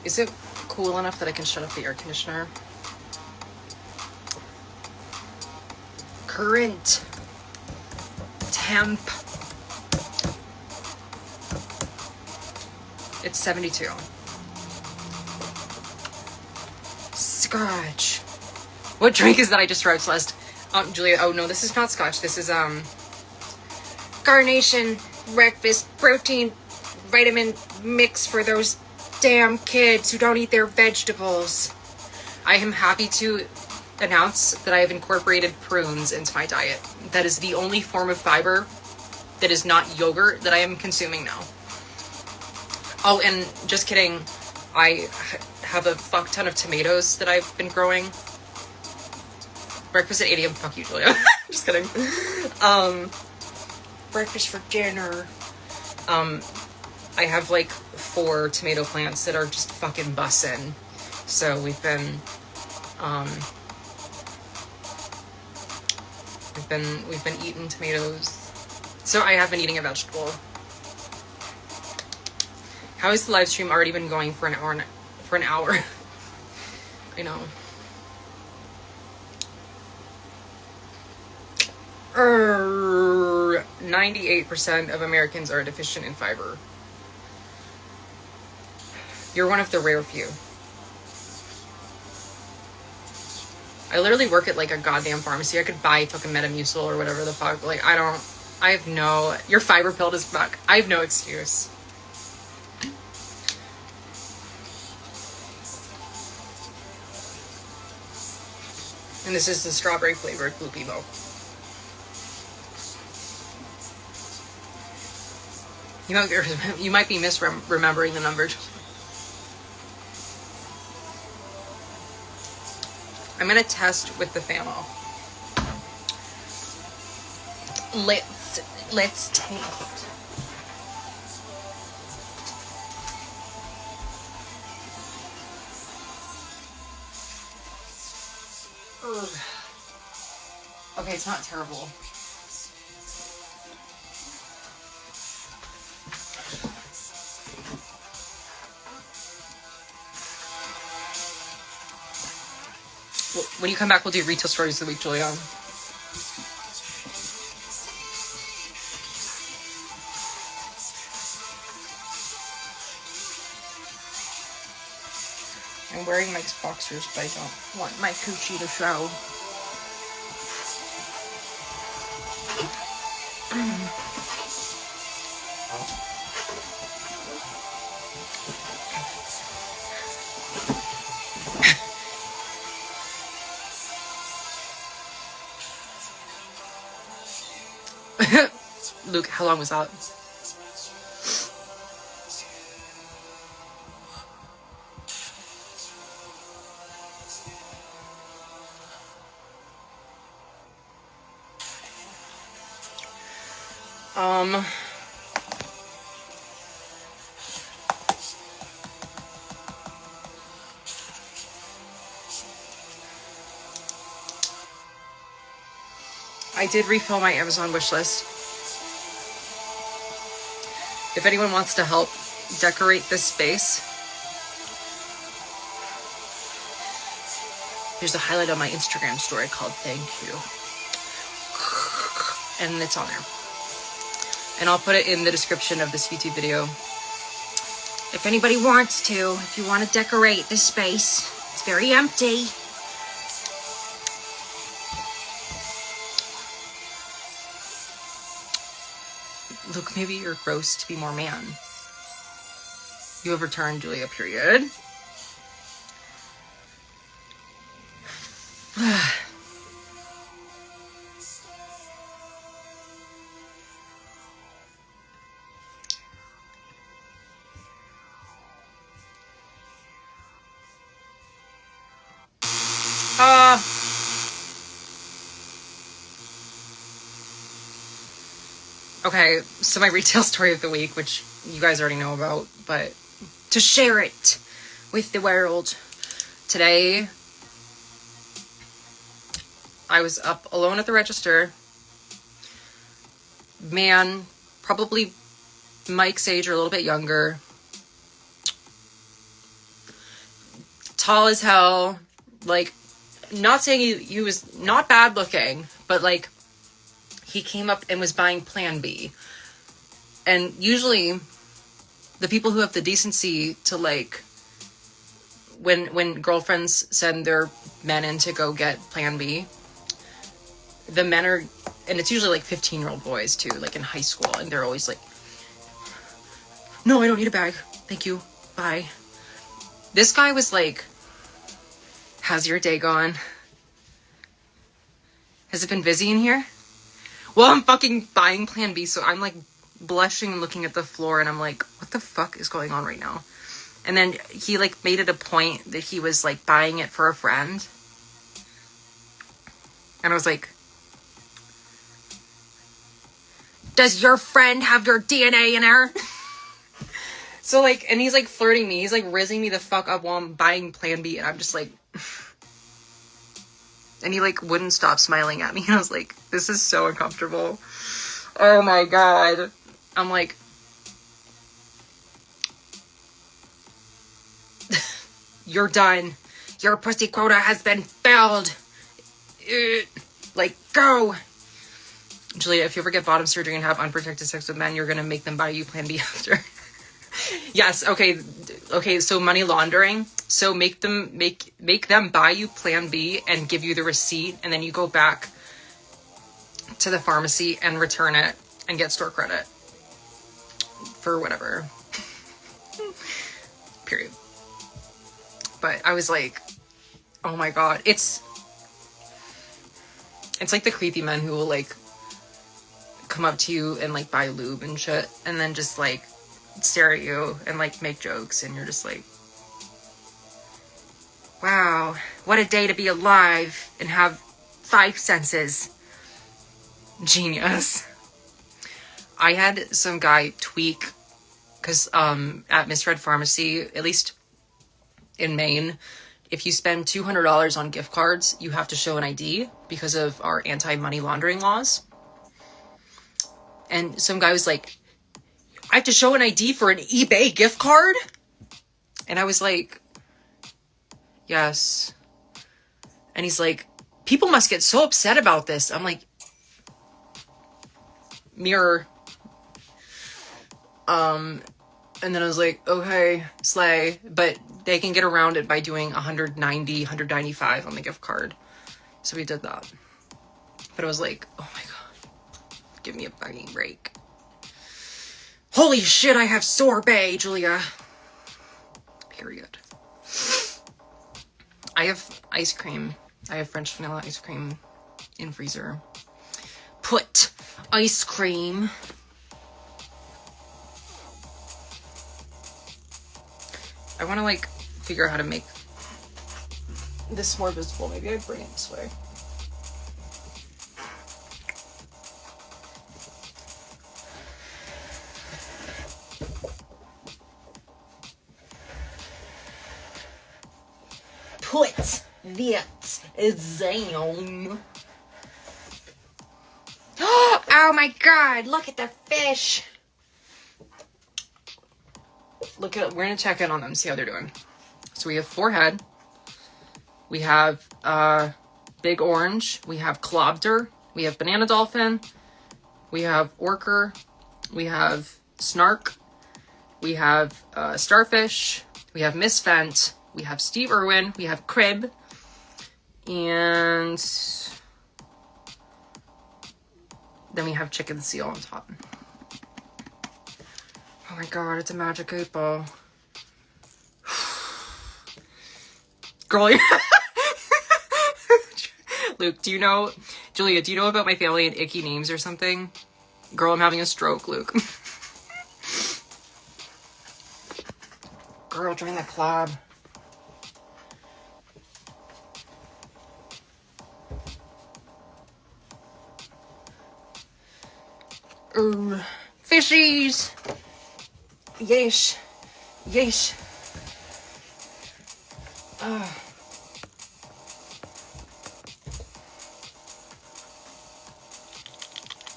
Is it cool enough that I can shut off the air conditioner? Current temp. It's 72. Scotch. What drink is that I just wrote, Celeste? Julia, oh no, this is not scotch. This is, Carnation breakfast protein vitamin mix for those damn kids who don't eat their vegetables. I am happy to announce that I have incorporated prunes into my diet. That is the only form of fiber that is not yogurt that I am consuming now. Oh, and just kidding. I have a fuck ton of tomatoes that I've been growing. Breakfast at 8 a.m. Fuck you, Julia. Just kidding. Breakfast for dinner. I have like 4 tomato plants that are just fucking bussin'. So we've been We've been eating tomatoes. So I have been eating a vegetable. How has the live stream already been going for an hour? I know. 98% of Americans are deficient in fiber. You're one of the rare few. I literally work at like a goddamn pharmacy. I could buy fucking Metamucil or whatever the fuck. Like, your fiber pilled as fuck. I have no excuse. And this is the strawberry flavored Blue Peebo. You might be misremembering the number. I'm gonna test with the fan off. Let's taste. Ugh. Okay, it's not terrible. When you come back, we'll do retail stories of the week, Julia. I'm wearing Mike's boxers, but I don't want my coochie to show. Luke, how long was that? I did refill my Amazon wish list. If anyone wants to help decorate this space, there's a highlight on my Instagram story called Thank You. And it's on there. And I'll put it in the description of this YouTube video. If anybody wants to, if you want to decorate this space, it's very empty. Look, maybe you're gross to be more man. You have returned, Julia, period. Okay, so my retail story of the week, which you guys already know about, but to share it with the world. Today, I was up alone at the register. Man, probably Mike's age or a little bit younger. Tall as hell. Like, not saying he was not bad looking, but like, he came up and was buying Plan B. And usually the people who have the decency to like, when girlfriends send their men in to go get Plan B, the men are, and it's usually like 15-year-old boys too, like in high school. And they're always like, no, I don't need a bag. Thank you. Bye. This guy was like, how's your day gone? Has it been busy in here? Well, I'm fucking buying Plan B, so I'm like blushing and looking at the floor, and I'm like, what the fuck is going on right now? And then he like made it a point that he was like buying it for a friend. And I was like, does your friend have your DNA in her? So like, and he's like flirting me. He's like rizzing me the fuck up while I'm buying Plan B, and I'm just like, And he like wouldn't stop smiling at me. I was like, this is so uncomfortable. Oh my God. I'm like, you're done. Your pussy quota has been filled. Like, go. Julia, if you ever get bottom surgery and have unprotected sex with men, you're going to make them buy you Plan B after. Yes. Okay. So money laundering. So make them buy you Plan B and give you the receipt. And then you go back to the pharmacy and return it and get store credit for whatever. Period. But I was like, oh my God, it's like the creepy men who will like come up to you and like buy lube and shit and then just like stare at you and like make jokes, and you're just like, wow, what a day to be alive and have 5 senses. Genius. I had some guy tweak because at Misread Pharmacy, at least in Maine, if you spend $200 on gift cards, you have to show an ID because of our anti-money laundering laws. And some guy was like, I have to show an ID for an eBay gift card? And I was like, yes. And he's like, people must get so upset about this. I'm like, mirror. And then I was like, okay, slay. But they can get around it by doing $190, $195 on the gift card. So we did that. But I was like, oh my God, give me a fucking break. Holy shit, I have sorbet, Julia. Period. I have ice cream. I have French vanilla ice cream in freezer. Put ice cream. I want to like figure out how to make this more visible. Maybe I bring it this way. Put that down. Oh my God, look at the fish. Look at, we're going to check in on them, see how they're doing. So we have forehead. We have big orange. We have Clobster. We have banana dolphin. We have orca. We have snark. We have starfish. We have misfent. We have Steve Irwin. We have crib. And then we have chicken seal on top. Oh my God, it's a magic 8 ball. Girl, Luke, do you know, Julia, do you know about my family and icky names or something? Girl, I'm having a stroke, Luke. Girl, join the club. Fishies. Yeesh. Yeesh.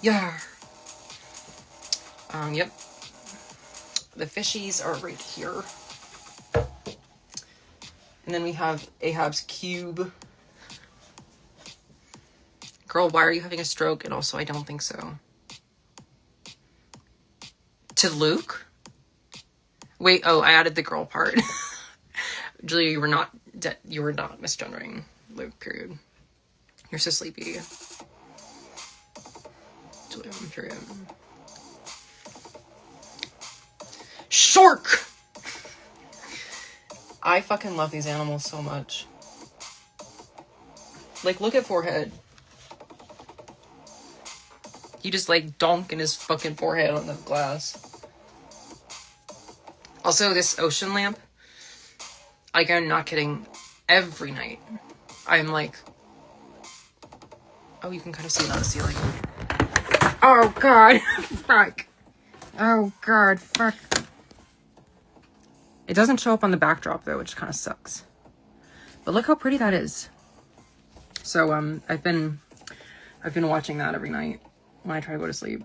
Yeah. Yep. The fishies are right here. And then we have Ahab's cube. Girl, why are you having a stroke? And also, I don't think so. To Luke? Wait, oh, I added the girl part. Julia, you were not misgendering Luke, period. You're so sleepy. Julia, period. Shark! I fucking love these animals so much. Like, look at forehead. He just like donking his fucking forehead on the glass. Also, this ocean lamp, like, I'm not kidding, every night I'm like, oh, you can kind of see it on the ceiling. Oh God, fuck. Oh God, fuck. It doesn't show up on the backdrop though, which kind of sucks. But look how pretty that is. So I've been watching that every night when I try to go to sleep.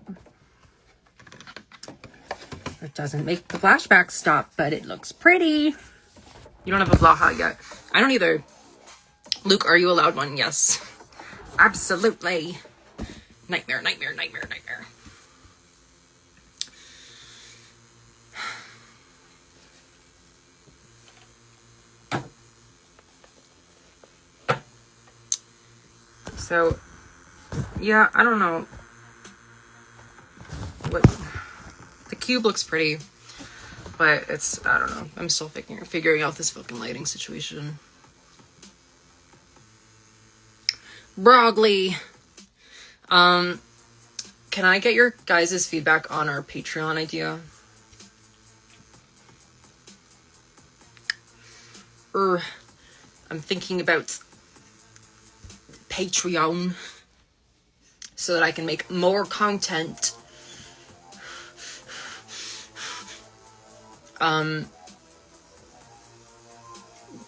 It doesn't make the flashbacks stop, but it looks pretty. You don't have a Blaha yet. I don't either. Luke, are you allowed one? Yes. Absolutely. Nightmare, nightmare, nightmare, nightmare. So, yeah, I don't know. What the cube looks pretty, but it's, I don't know. I'm still figuring out this fucking lighting situation. Broggly. Can I get your guys' feedback on our Patreon idea? I'm thinking about Patreon so that I can make more content.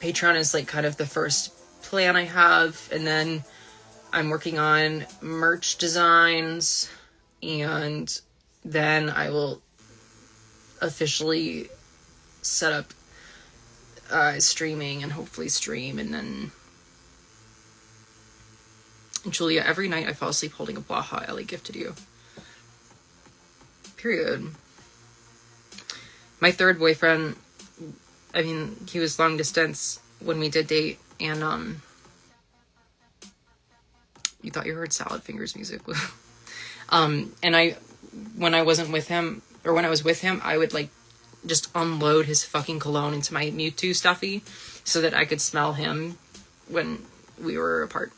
Patreon is like kind of the first plan I have, and then I'm working on merch designs, and then I will officially set up streaming and hopefully stream. And then Julia, every night I fall asleep holding a Blaha Ellie gifted you. Period. My third boyfriend, I mean, he was long distance when we did date, and you thought you heard Salad Fingers music. And when I wasn't with him, or when I was with him, I would like just unload his fucking cologne into my Mewtwo stuffy so that I could smell him when we were apart.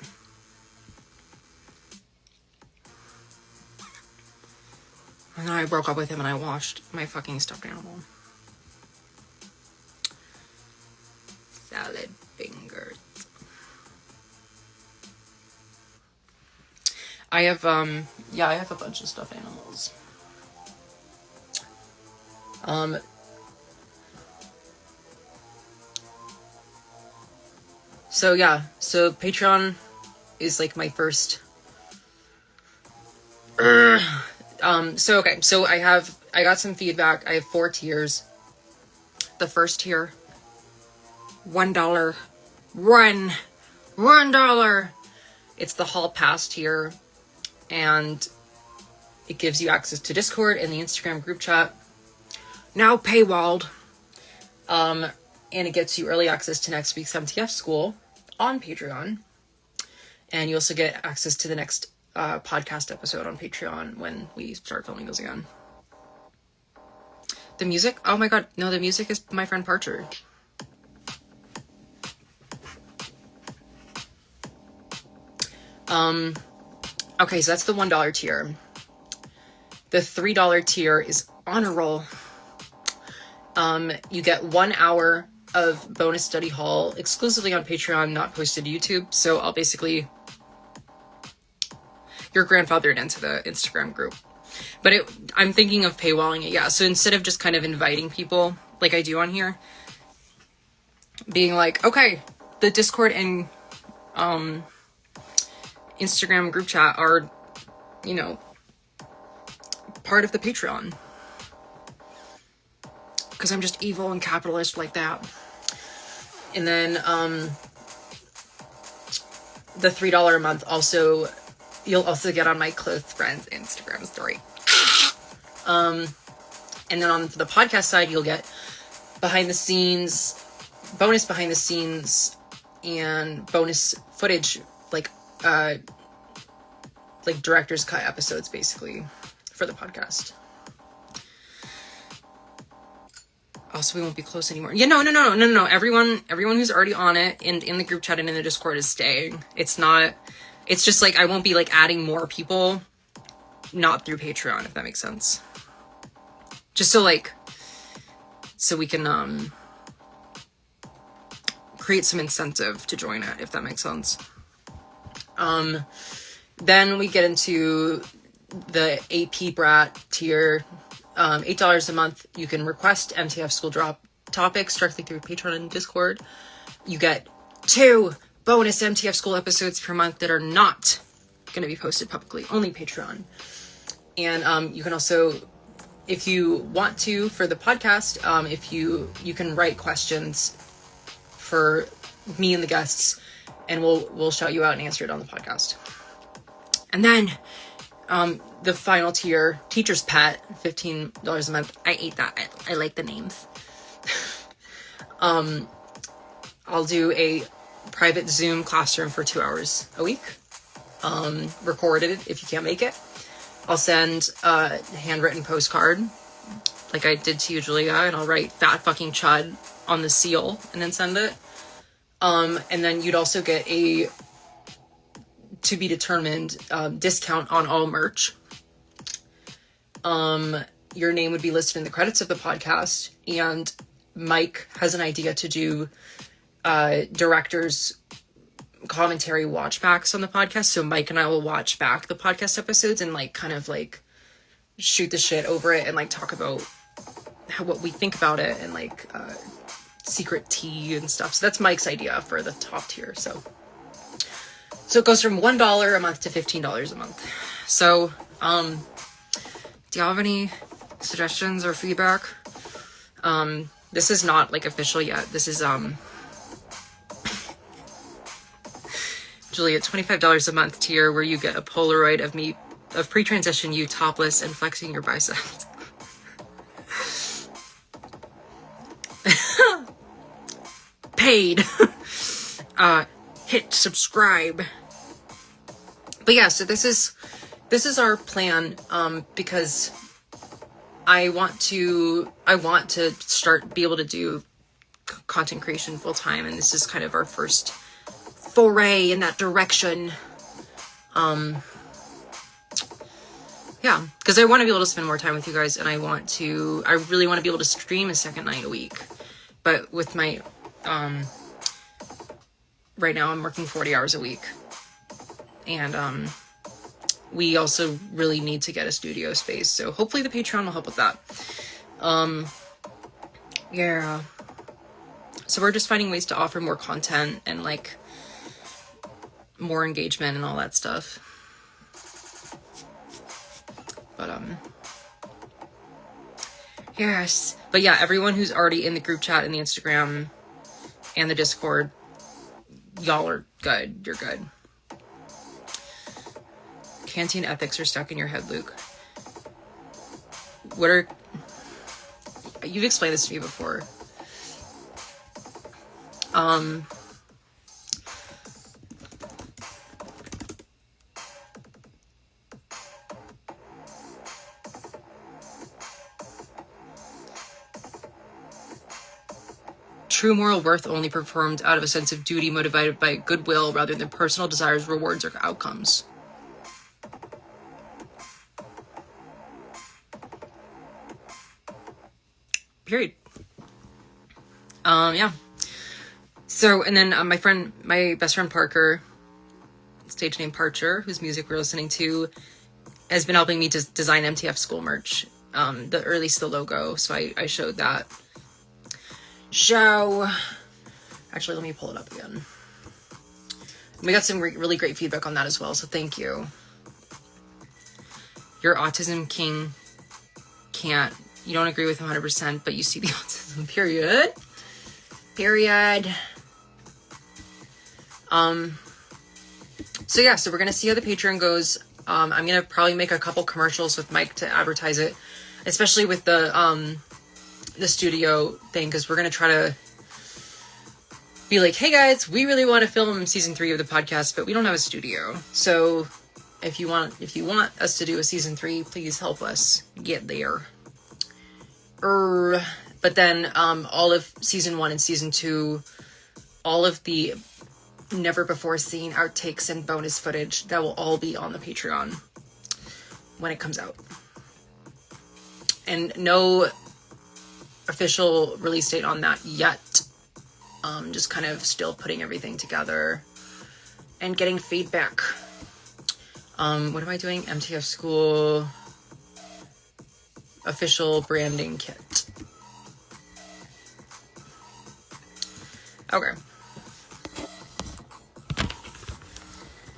And then I broke up with him and I washed my fucking stuffed animal. Salad Fingers. I have, I have a bunch of stuffed animals. So yeah, so Patreon is like my first, so I got some feedback. I have 4 tiers. The first tier, $1. $1. It's the Hall Pass tier, and it gives you access to Discord and the Instagram group chat. Now paywalled. And it gets you early access to next week's MTF school on Patreon. And you also get access to the next podcast episode on Patreon when we start filming those again. The music? Oh my god, no, the music is my friend Parcher. Okay, so that's the $1 tier. The $3 tier is Honor Roll. You get 1 hour of bonus study hall exclusively on Patreon, not posted to YouTube. So I'll basically, you're grandfathered into the Instagram group. But I'm thinking of paywalling it, yeah. So instead of just kind of inviting people like I do on here, being like, okay, the Discord and Instagram group chat are, you know, part of the Patreon. Because I'm just evil and capitalist like that. And then the $3 a month also, you'll also get on my close friend's Instagram story. And then on the podcast side, you'll get behind the scenes, bonus behind the scenes, and bonus footage, like director's cut episodes, basically, for the podcast. Also, we won't be close anymore. Yeah, no. Everyone who's already on it and in the group chat and in the Discord is staying. It's just like I won't be like adding more people, not through Patreon, if that makes sense. Just so we can create some incentive to join it, if that makes sense. Then we get into the AP Brat tier. $8 a month. You can request MTF school drop topics directly through Patreon and Discord. You get 2 bonus MTF School episodes per month that are not going to be posted publicly, only Patreon. And you can also, if you want to, for the podcast, if you can write questions for me and the guests, and we'll shout you out and answer it on the podcast. And then the final tier, Teacher's Pet, $15 a month. I ate that. I like the names. I'll do a private Zoom classroom for 2 hours a week. Recorded if you can't make it. I'll send a handwritten postcard like I did to you, Julia, and I'll write fat fucking chud on the seal and then send it. And then you'd also get a to be determined discount on all merch. Your name would be listed in the credits of the podcast, and Mike has an idea to do director's commentary watchbacks on the podcast. So Mike and I will watch back the podcast episodes and like kind of like shoot the shit over it and like talk about what we think about it and like secret tea and stuff. So that's Mike's idea for the top tier. So it goes from $1 a month to $15 a month. So do you have any suggestions or feedback? This is not like official yet. This is Julia, $25 a month tier where you get a Polaroid of me, of pre-transition you topless and flexing your biceps. Paid. Hit subscribe. But yeah, so this is our plan, because I want to be able to do content creation full time, and this is kind of our first foray in that direction. Yeah, because I want to be able to spend more time with you guys, and I really want to be able to stream a second night a week. But with my, right now I'm working 40 hours a week, and we also really need to get a studio space, so hopefully the Patreon will help with that. Yeah, so we're just finding ways to offer more content and like more engagement and all that stuff. But yes, but yeah, everyone who's already in the group chat and the Instagram and the Discord, y'all are good. You're good. Canteen ethics are stuck in your head, Luke. You've explained this to me before. True moral worth only performed out of a sense of duty motivated by goodwill rather than personal desires, rewards, or outcomes. Period. Yeah. So, and then my best friend Parker, stage name Parcher, whose music we're listening to, has been helping me to design MTF School merch. At least the logo. So I showed that. Actually, let me pull it up again. We got some really great feedback on that as well, so thank you. Your autism king you don't agree with him 100%, but you see the autism, period. So yeah, so we're gonna see how the Patreon goes. I'm gonna probably make a couple commercials with Mike to advertise it, especially with the studio thing, because we're gonna try to be like, hey guys, we really want to film season 3 of the podcast, but we don't have a studio. So if you want us to do a season 3, please help us get there. But then all of season 1 and season 2, all of the never before seen outtakes and bonus footage, that will all be on the Patreon when it comes out. And no official release date on that yet. Just kind of still putting everything together and getting feedback. What am I doing? MTF School official branding kit. Okay.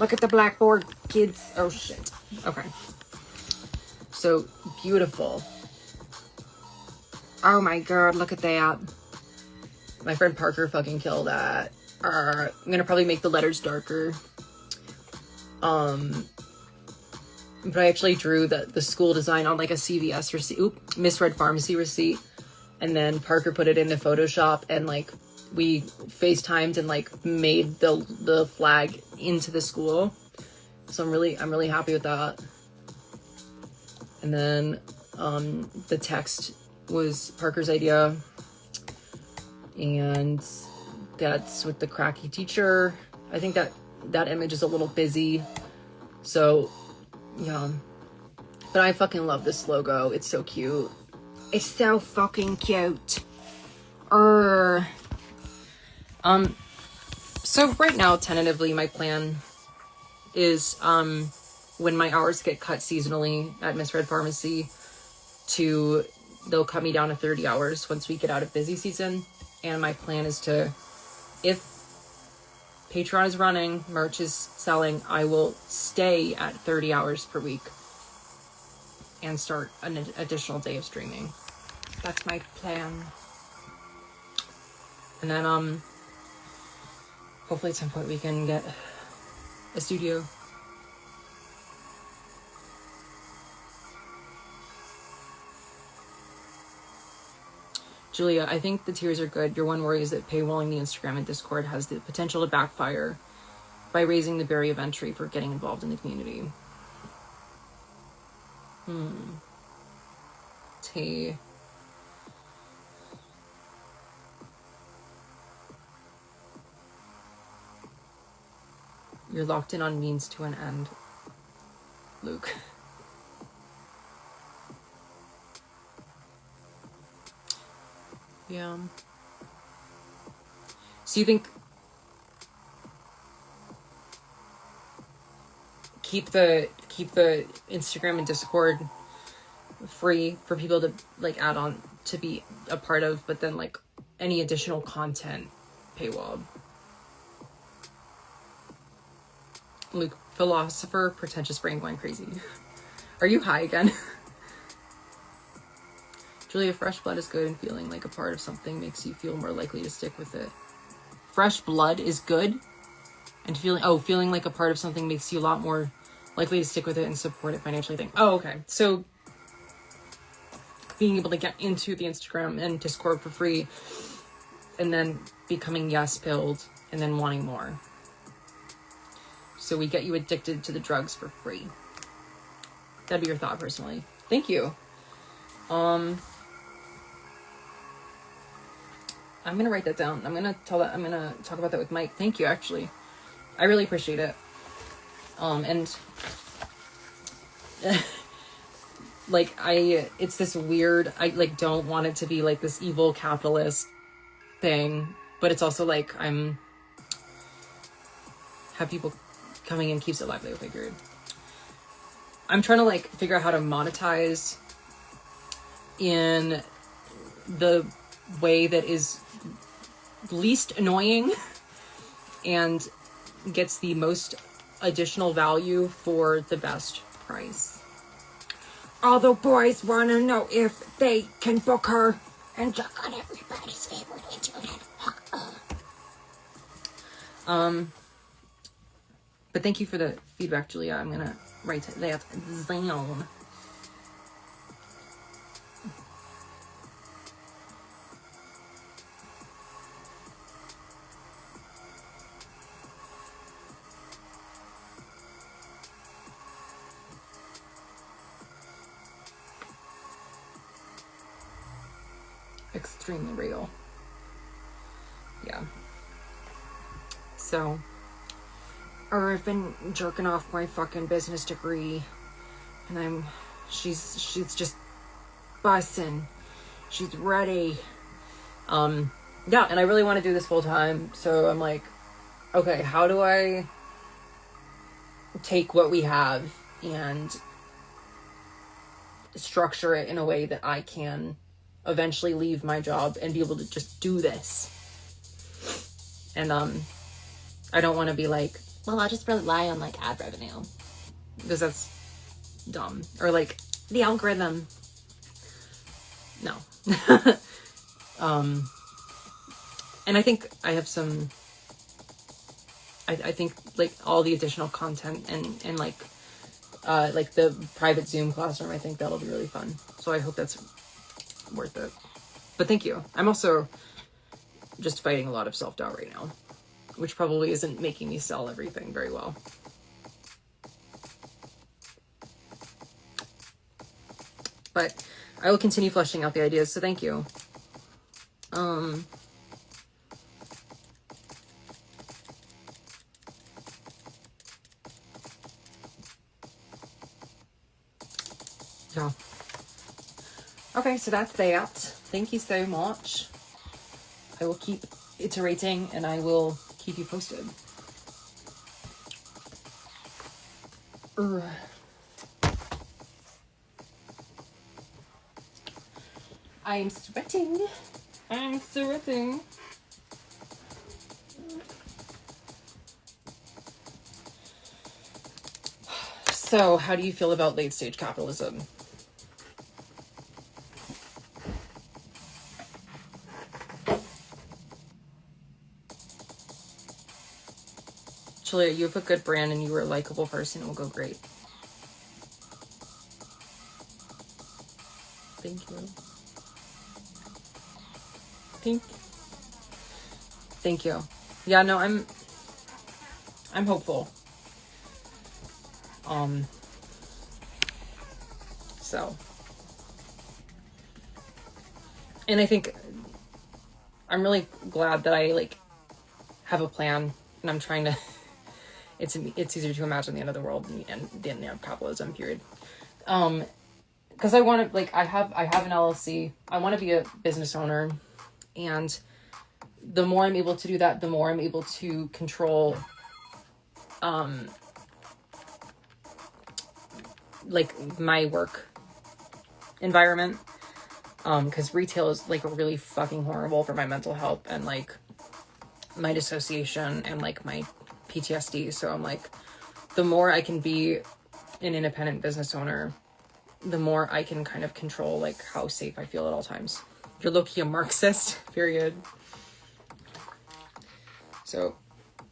Look at the blackboard, kids. Oh, shit. Okay. So, beautiful. Oh my god, look at that. My friend Parker fucking killed that. I'm gonna probably make the letters darker. But I actually drew the school design on like a CVS receipt. Oop, misread pharmacy receipt. And then Parker put it into Photoshop, and like we FaceTimed and like made the flag into the school. So I'm really happy with that. And then the text was Parker's idea, and that's with the cracky teacher. I think that image is a little busy, so yeah. But I fucking love this logo. It's so cute. It's so fucking cute. So right now, tentatively, my plan is when my hours get cut seasonally at Misread Pharmacy, they'll cut me down to 30 hours once we get out of busy season. And my plan is to, if Patreon is running, merch is selling, I will stay at 30 hours per week and start an additional day of streaming. That's my plan. And then hopefully at some point we can get a studio. Julia, I think the tiers are good. Your one worry is that paywalling the Instagram and Discord has the potential to backfire by raising the barrier of entry for getting involved in the community. T. You're locked in on means to an end, Luke. Yeah. So you think keep the Instagram and Discord free for people to like add on to be a part of, but then like any additional content paywall? Luke, philosopher, pretentious brain going crazy. Are you high again? Julia, fresh blood is good, and feeling like a part of something makes you feel more likely to stick with it. Fresh blood is good, and feeling like a part of something makes you a lot more likely to stick with it and support it financially. Oh, okay. So being able to get into the Instagram and Discord for free, and then becoming yes-pilled, and then wanting more. So we get you addicted to the drugs for free. That'd be your thought, personally. Thank you. I'm gonna write that down. I'm gonna talk about that with Mike. Thank you, actually. I really appreciate it. And like it's this weird, I like don't want it to be like this evil capitalist thing, but it's also like have people coming in keeps it lively, I figured. I'm trying to like figure out how to monetize in the way that is least annoying and gets the most additional value for the best price. All the boys want to know if they can book her and jerk on everybody's favorite internet. But thank you for the feedback, Julia. I'm gonna write that down. Extremely real. Yeah. So, or I've been jerking off my fucking business degree, and she's just bussin'. She's ready. Yeah, and I really want to do this full time, so I'm like, okay, how do I take what we have and structure it in a way that I can eventually leave my job and be able to just do this? And I don't want to be like Well, I'll just rely on like ad revenue. Because that's dumb. Or like The algorithm. no. And I think I have some, I think like all the additional content and like the private Zoom classroom, I think that'll be really fun. So I hope that's worth it. But thank you. I'm also just fighting a lot of self-doubt right now, which probably isn't making me sell everything very well. But I will continue fleshing out the ideas, so thank you. Yeah. Okay, so that's that. Thank you so much. I will keep iterating and I will keep you posted. I'm sweating. I'm sweating. So, how do you feel about late stage capitalism? Julia, you have a good brand and you are a likable person. It will go great. Thank you. Thank you. Yeah, no, I'm hopeful. So, and I think I'm really glad that I like have a plan and I'm trying to, it's easier to imagine the end of the world and the end of capitalism, period. Because I want to, like, I have an LLC. I want to be a business owner, and the more I'm able to do that, the more I'm able to control, like my work environment. Because retail is like really fucking horrible for my mental health and like my dissociation and like my PTSD. So I'm like, the more I can be an independent business owner, the more I can kind of control like how safe I feel at all times. You're low-key a Marxist, period. So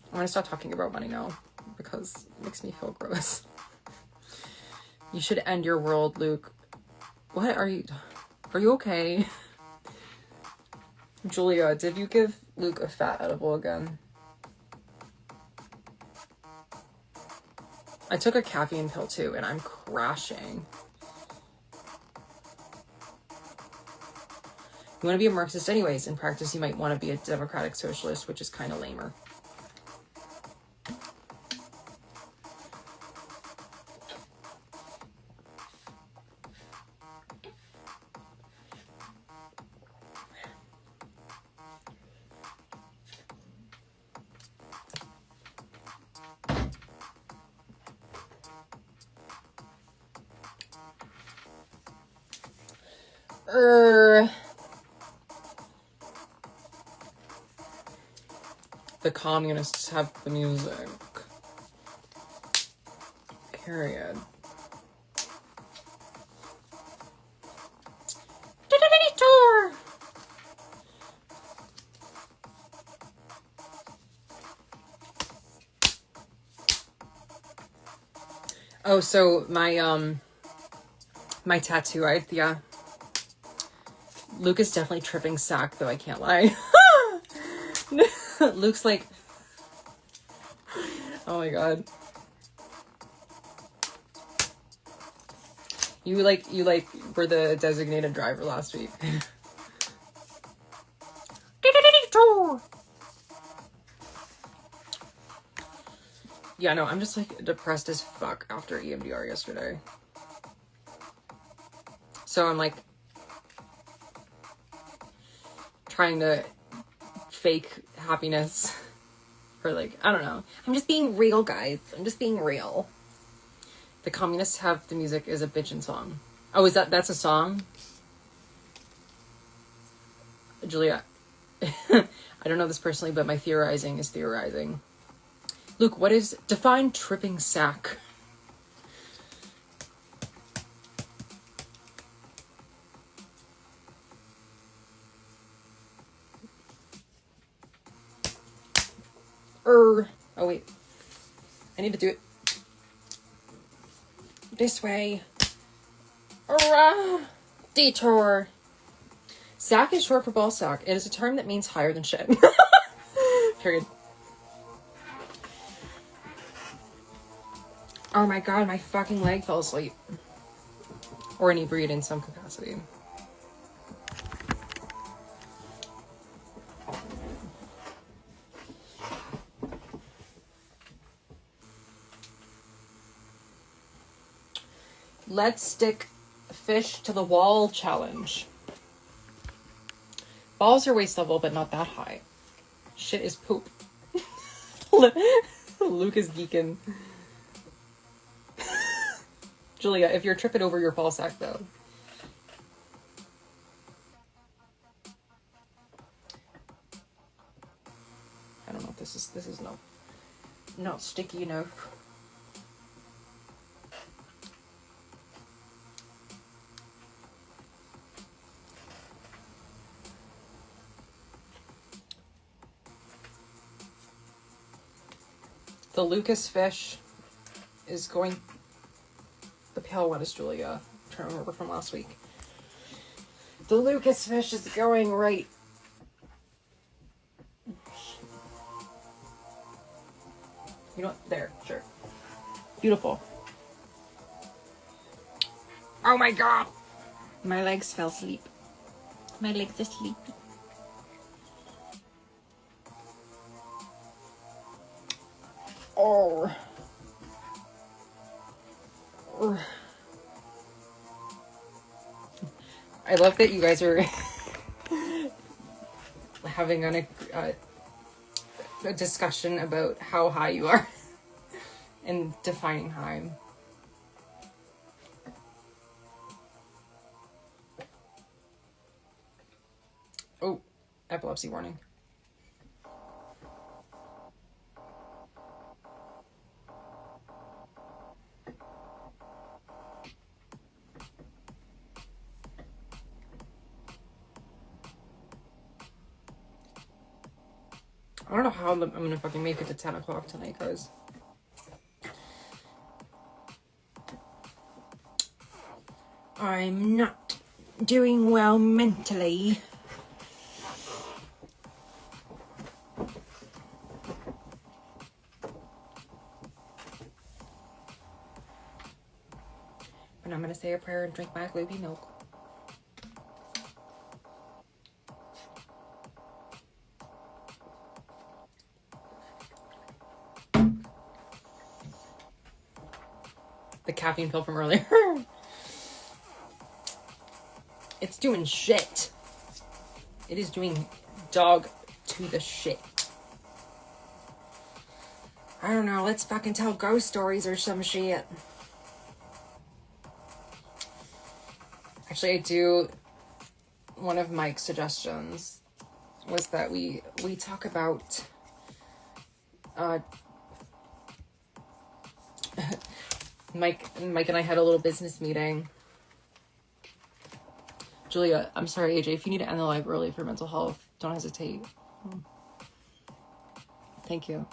I'm gonna stop talking about money now because it makes me feel gross. You should end your world, Luke. What are you okay? Julia, did you give Luke a fat edible again? I took a caffeine pill too and I'm crashing. You want to be a Marxist anyways. In practice, you might want to be a democratic socialist, which is kind of lamer. The communists have the music. Period. Oh, so my tattoo, Luke is definitely tripping sack, though, I can't lie. Luke's like, oh my god. You were the designated driver last week. Yeah, no, I'm just like depressed as fuck after EMDR yesterday. So I'm like trying to fake happiness for like, I don't know. I'm just being real, guys. I'm just being real. The communists have the music is a bitchin' song. Oh, that's a song? Julia, I don't know this personally, but my theorizing is theorizing. Luke, define tripping sack? Oh wait. I need to do it this way. Detour. Sack is short for ball sack. It is a term that means higher than shit. Period. Oh my god, my fucking leg fell asleep. Or inebriated in some capacity. Let's stick fish to the wall challenge. Balls are waist level, but not that high. Shit is poop. Luke is geeking. Julia, if you're tripping over your ball sack, though. I don't know if this is not sticky enough. The Lucas fish is going. The pale one is Julia. I'm trying to remember from last week. The Lucas fish is going right. You know what? There, sure. Beautiful. Oh my god! My legs fell asleep. My legs are sleepy. Oh. I love that you guys are having a discussion about how high you are and defining high. Oh, epilepsy warning. I don't know how I'm gonna fucking make it to 10 o'clock tonight, guys. I'm not doing well mentally. And I'm gonna say a prayer and drink my gloopy milk. The caffeine pill from earlier. It's doing shit. It is doing dog to the shit. I don't know, let's fucking tell ghost stories or some shit. Actually, one of Mike's suggestions was that we talk about Mike and I had a little business meeting. Julia, I'm sorry, AJ, if you need to end the live early for mental health, don't hesitate. Thank you.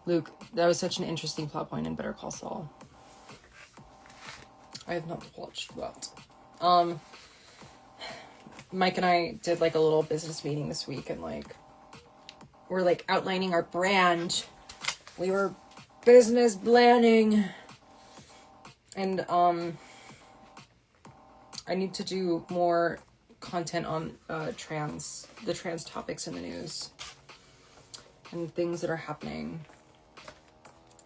Luke, that was such an interesting plot point in Better Call Saul. I have not watched that. Mike and I did like a little business meeting this week, and like we're like outlining our brand. We were business planning, and I need to do more content on the trans topics in the news and things that are happening.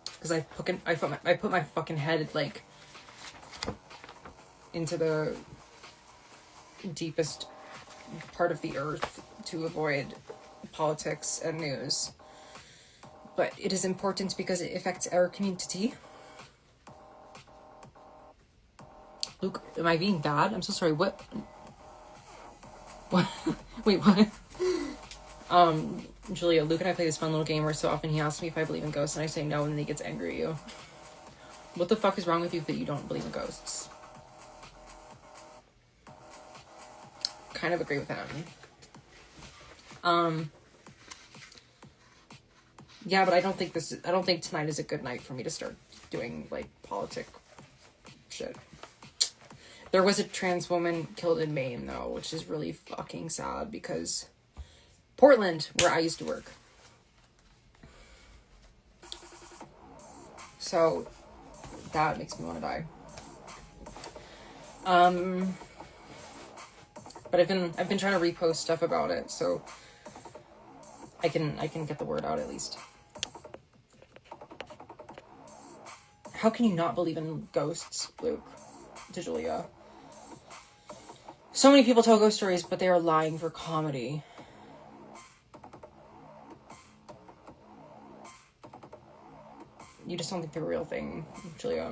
Because I put my fucking head like into the deepest part of the earth to avoid politics and news. But it is important because it affects our community. Luke, am I being bad? I'm so sorry. What? Wait, what? Julia, Luke and I play this fun little game where so often he asks me if I believe in ghosts, and I say no, and then he gets angry at you. What the fuck is wrong with you that you don't believe in ghosts? Kind of agree with him. Yeah, but I don't think tonight is a good night for me to start doing, like, politic shit. There was a trans woman killed in Maine, though, which is really fucking sad, because Portland, where I used to work. So, that makes me want to die. But I've been trying to repost stuff about it, so I can get the word out at least. How can you not believe in ghosts, Luke? To Julia. So many people tell ghost stories, but they are lying for comedy. You just don't think they're a real thing, Julia.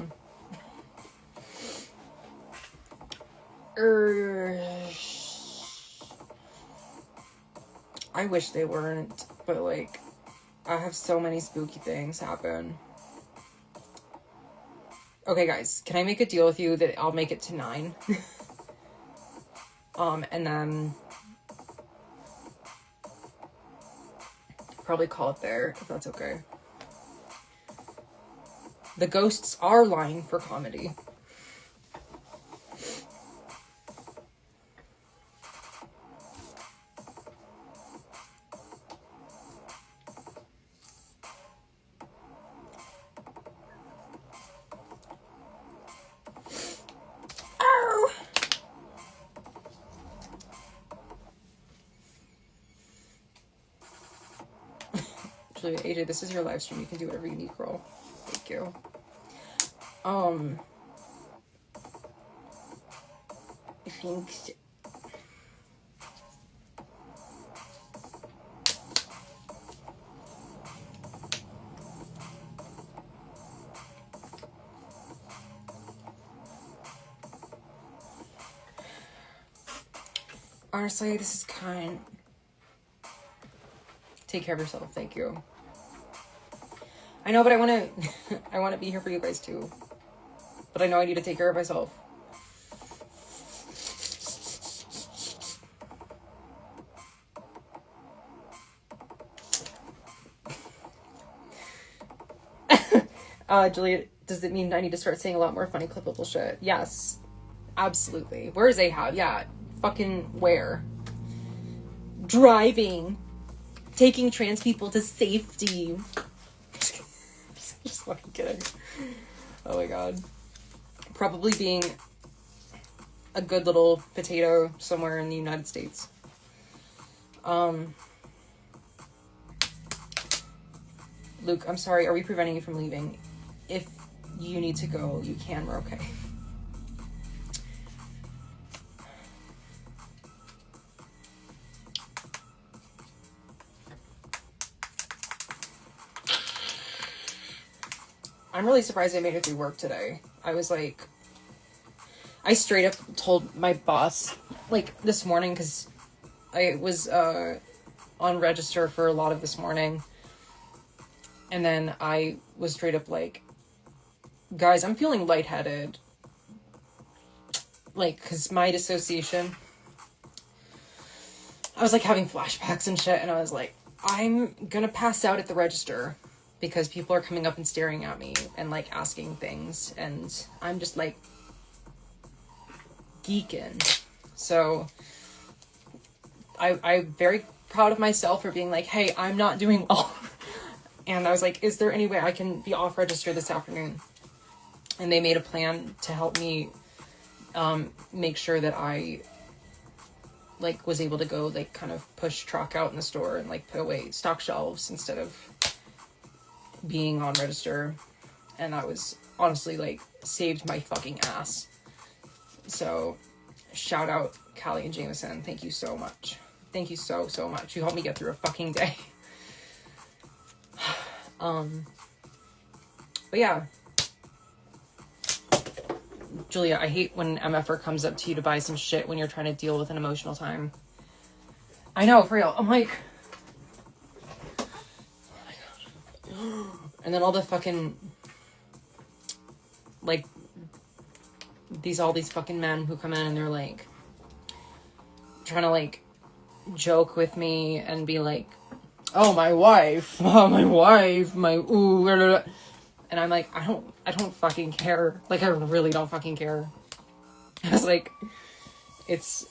I wish they weren't, but, like, I have so many spooky things happen. Okay, guys, can I make a deal with you that I'll make it to 9? And then probably call it there, if that's okay. The ghosts are lying for comedy. AJ, this is your live stream. You can do whatever you need, girl. Thank you. I think... Honestly, this is kind... Take care of yourself. Thank you. I know, but I want to I want to be here for you guys too. But I know I need to take care of myself. Juliet, does it mean I need to start saying a lot more funny clippable shit? Yes. Absolutely. Where is Ahab? Yeah. Fucking where? Driving. Taking trans people to safety. Just fucking kidding. Oh my god. Probably being a good little potato somewhere in the United States. Luke, I'm sorry. Are we preventing you from leaving? If you need to go, you can. We're okay. I'm really surprised I made it through work today. I was like, I straight up told my boss, like, this morning, because I was on register for a lot of this morning. And then I was straight up like, guys, I'm feeling lightheaded. Like, because my dissociation, I was like having flashbacks and shit. And I was like, I'm gonna pass out at the register. Because people are coming up and staring at me and, like, asking things. And I'm just, like, geeking. So, I'm very proud of myself for being like, hey, I'm not doing well. And I was like, is there any way I can be off register this afternoon? And they made a plan to help me make sure that I, like, was able to go, like, kind of push truck out in the store and, like, put away stock shelves instead of being on register. And I was honestly, like, saved my fucking ass. So shout out Callie and Jameson. Thank you so much. Thank you so much. You helped me get through a fucking day. But yeah, Julia, I hate when MFR comes up to you to buy some shit when you're trying to deal with an emotional time. I know, for real. I'm like, And then all the fucking, like, all these fucking men who come in and they're, like, trying to, like, joke with me and be like, oh, my wife, ooh, blah, blah, blah. And I'm like, I don't fucking care. Like, I really don't fucking care. I was like, it's,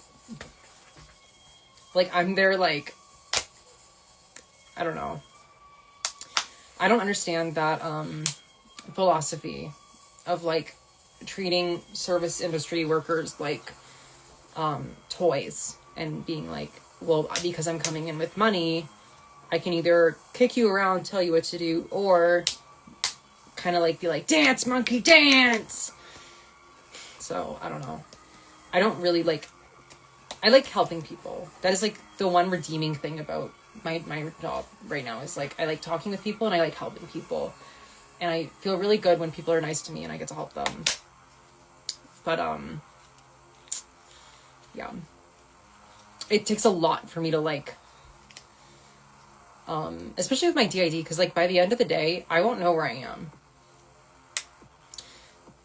like, I'm there, like, I don't know. I don't understand that, philosophy of, like, treating service industry workers like, toys and being like, well, because I'm coming in with money, I can either kick you around, tell you what to do, or kind of like be like, dance, monkey, dance. So, I don't know. I don't really like, I like helping people. That is like the one redeeming thing about my job right now is like, I like talking with people and I like helping people. And I feel really good when people are nice to me and I get to help them. But, yeah. It takes a lot for me to like, especially with my DID, because like by the end of the day, I won't know where I am.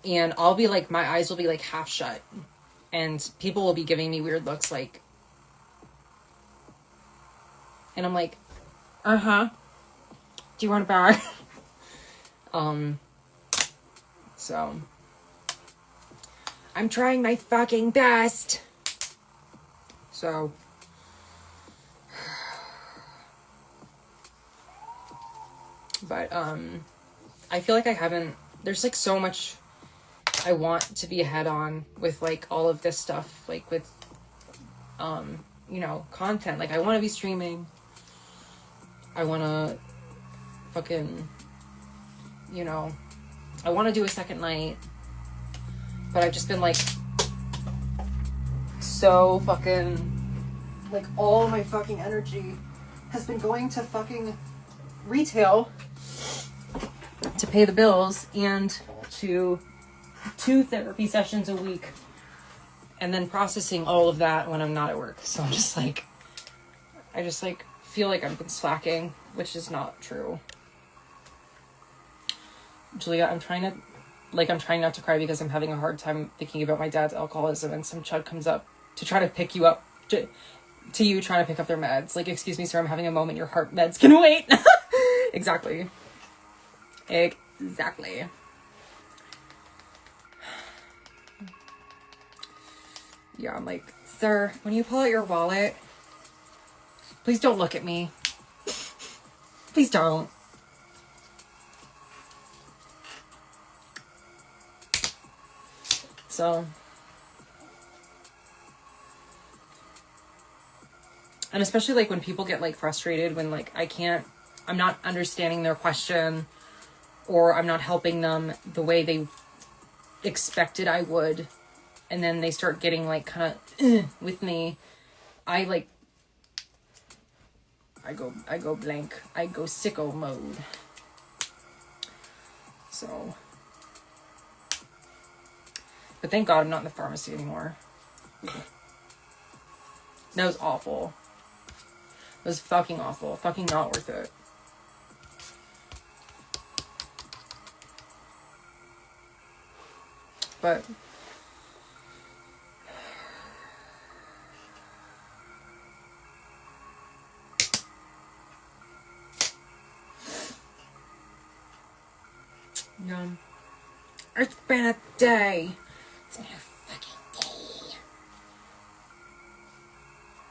And I'll be like, my eyes will be like half shut. And people will be giving me weird looks like, and I'm like, do you want a bag? So I'm trying my fucking best. So but I feel like I haven't, there's like so much I want to be ahead on with like all of this stuff, like with you know, content. Like I want to be streaming, I want to fucking, you know, I want to do a second night, but I've just been like so fucking, like all my fucking energy has been going to fucking retail to pay the bills and to 2 therapy sessions a week and then processing all of that when I'm not at work. So I'm just like, I just like feel like I've been slacking, which is not true. Julia, I'm trying not to cry because I'm having a hard time thinking about my dad's alcoholism and some chud comes up to try to pick you up, to you trying to pick up their meds. Like, excuse me, sir, I'm having a moment. Your heart meds can wait. Exactly. Yeah, I'm like, sir, when you pull out your wallet, please don't look at me. Please don't. So, and especially like when people get like frustrated when like I'm not understanding their question or I'm not helping them the way they expected I would. And then they start getting like kind of with me. I go blank. I go sicko mode. So, but thank God I'm not in the pharmacy anymore. That was awful. It was fucking awful. Fucking not worth it. But yeah. It's been a day. It's been a fucking day.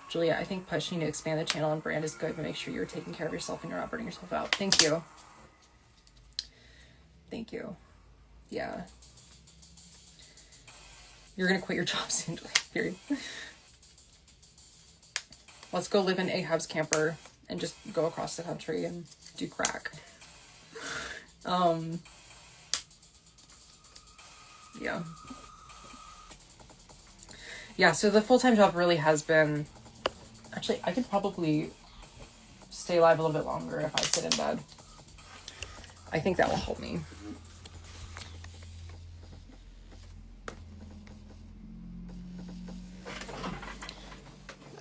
Julia, I think pushing to expand the channel and brand is good, but make sure you're taking care of yourself and you're not burning yourself out. Thank you. Thank you. Yeah. You're gonna quit your job soon, Julia. Period. Let's go live in Ahab's camper and just go across the country and do crack. Yeah. Yeah, so the full-time job really has been... Actually, I could probably stay alive a little bit longer if I sit in bed. I think that will help me.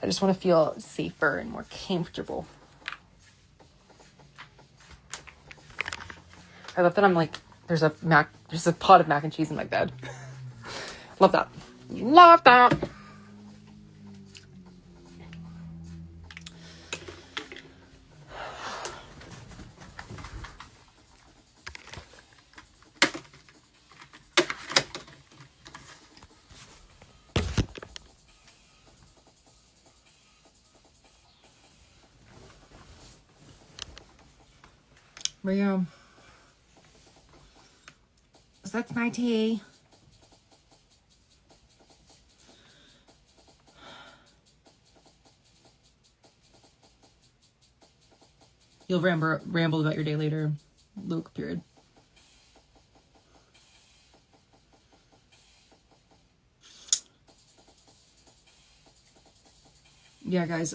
I just want to feel safer and more comfortable. I love that I'm like, there's a pot of mac and cheese in my bed. Love that. Love that. But yeah. So that's my tea. You'll ramble about your day later, Luke, period. Yeah, guys,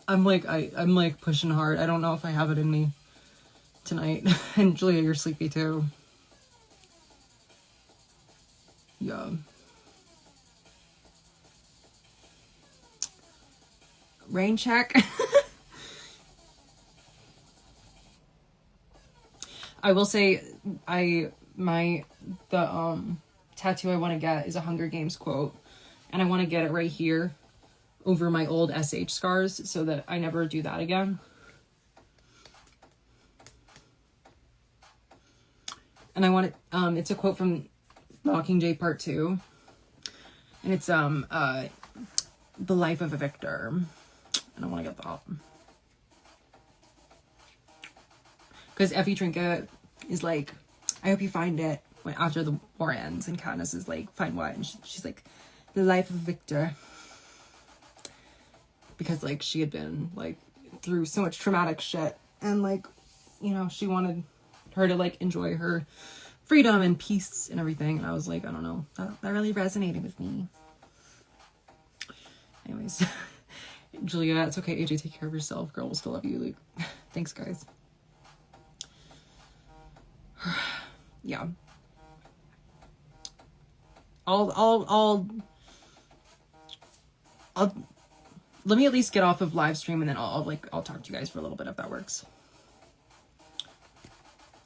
I'm like pushing hard. I don't know if I have it in me tonight. And Julia, you're sleepy too. Yeah. Rain check. I will say the tattoo I want to get is a Hunger Games quote, and I want to get it right here over my old SH scars so that I never do that again. And I want it, it's a quote from Mockingjay Part 2, and it's The Life of a Victor, and I want to get that. Because Effie Trinket is like, I hope you find it when after the war ends, and Katniss is like, find what? And she's like, the life of Victor. Because like she had been like through so much traumatic shit, and like, you know, she wanted her to like enjoy her freedom and peace and everything. And I was like, I don't know, that really resonated with me. Anyways, Julia, it's okay. AJ, take care of yourself. Girl, we'll still love you. Like, thanks, guys. Yeah. I'll let me at least get off of live stream, and then I'll talk to you guys for a little bit if that works.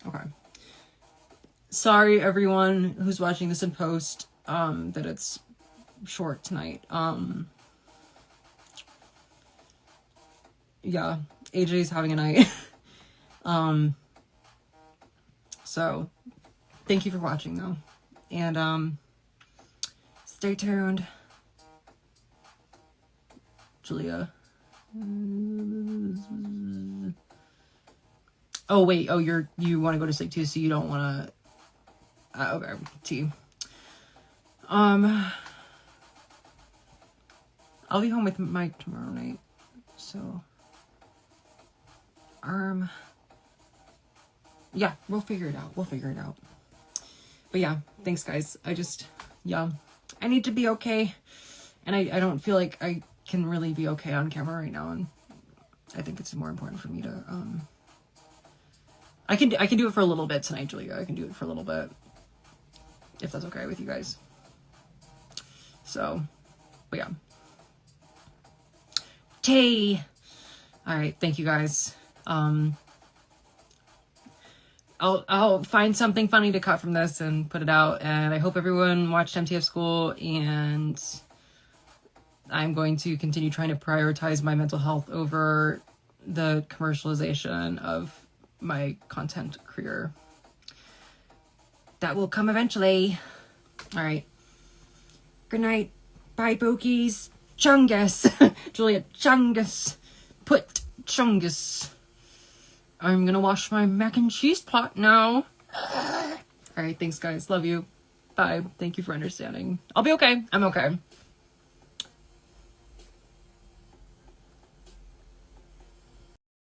Okay. Sorry everyone who's watching this in post, that it's short tonight. Yeah, AJ's having a night. So thank you for watching though. And stay tuned. Julia. Oh wait, oh you want to go to sleep too, so you don't want to okay, tea. I'll be home with Mike tomorrow night. So yeah, we'll figure it out. But yeah, thanks guys. I need to be okay. And I don't feel like I can really be okay on camera right now, and I think it's more important for me to I can do it for a little bit tonight, Julia. I can do it for a little bit, if that's okay with you guys. So, but yeah. Tea. All right, thank you guys. I'll find something funny to cut from this and put it out, and I hope everyone watched MTF School, and I'm going to continue trying to prioritize my mental health over the commercialization of my content career. That will come eventually. All right. Good night. Bye, Bokies. Chungus. Julia, Chungus. Put Chungus. I'm gonna wash my mac and cheese pot now. All right, thanks guys. Love you. Bye. Thank you for understanding. I'll be okay. I'm okay.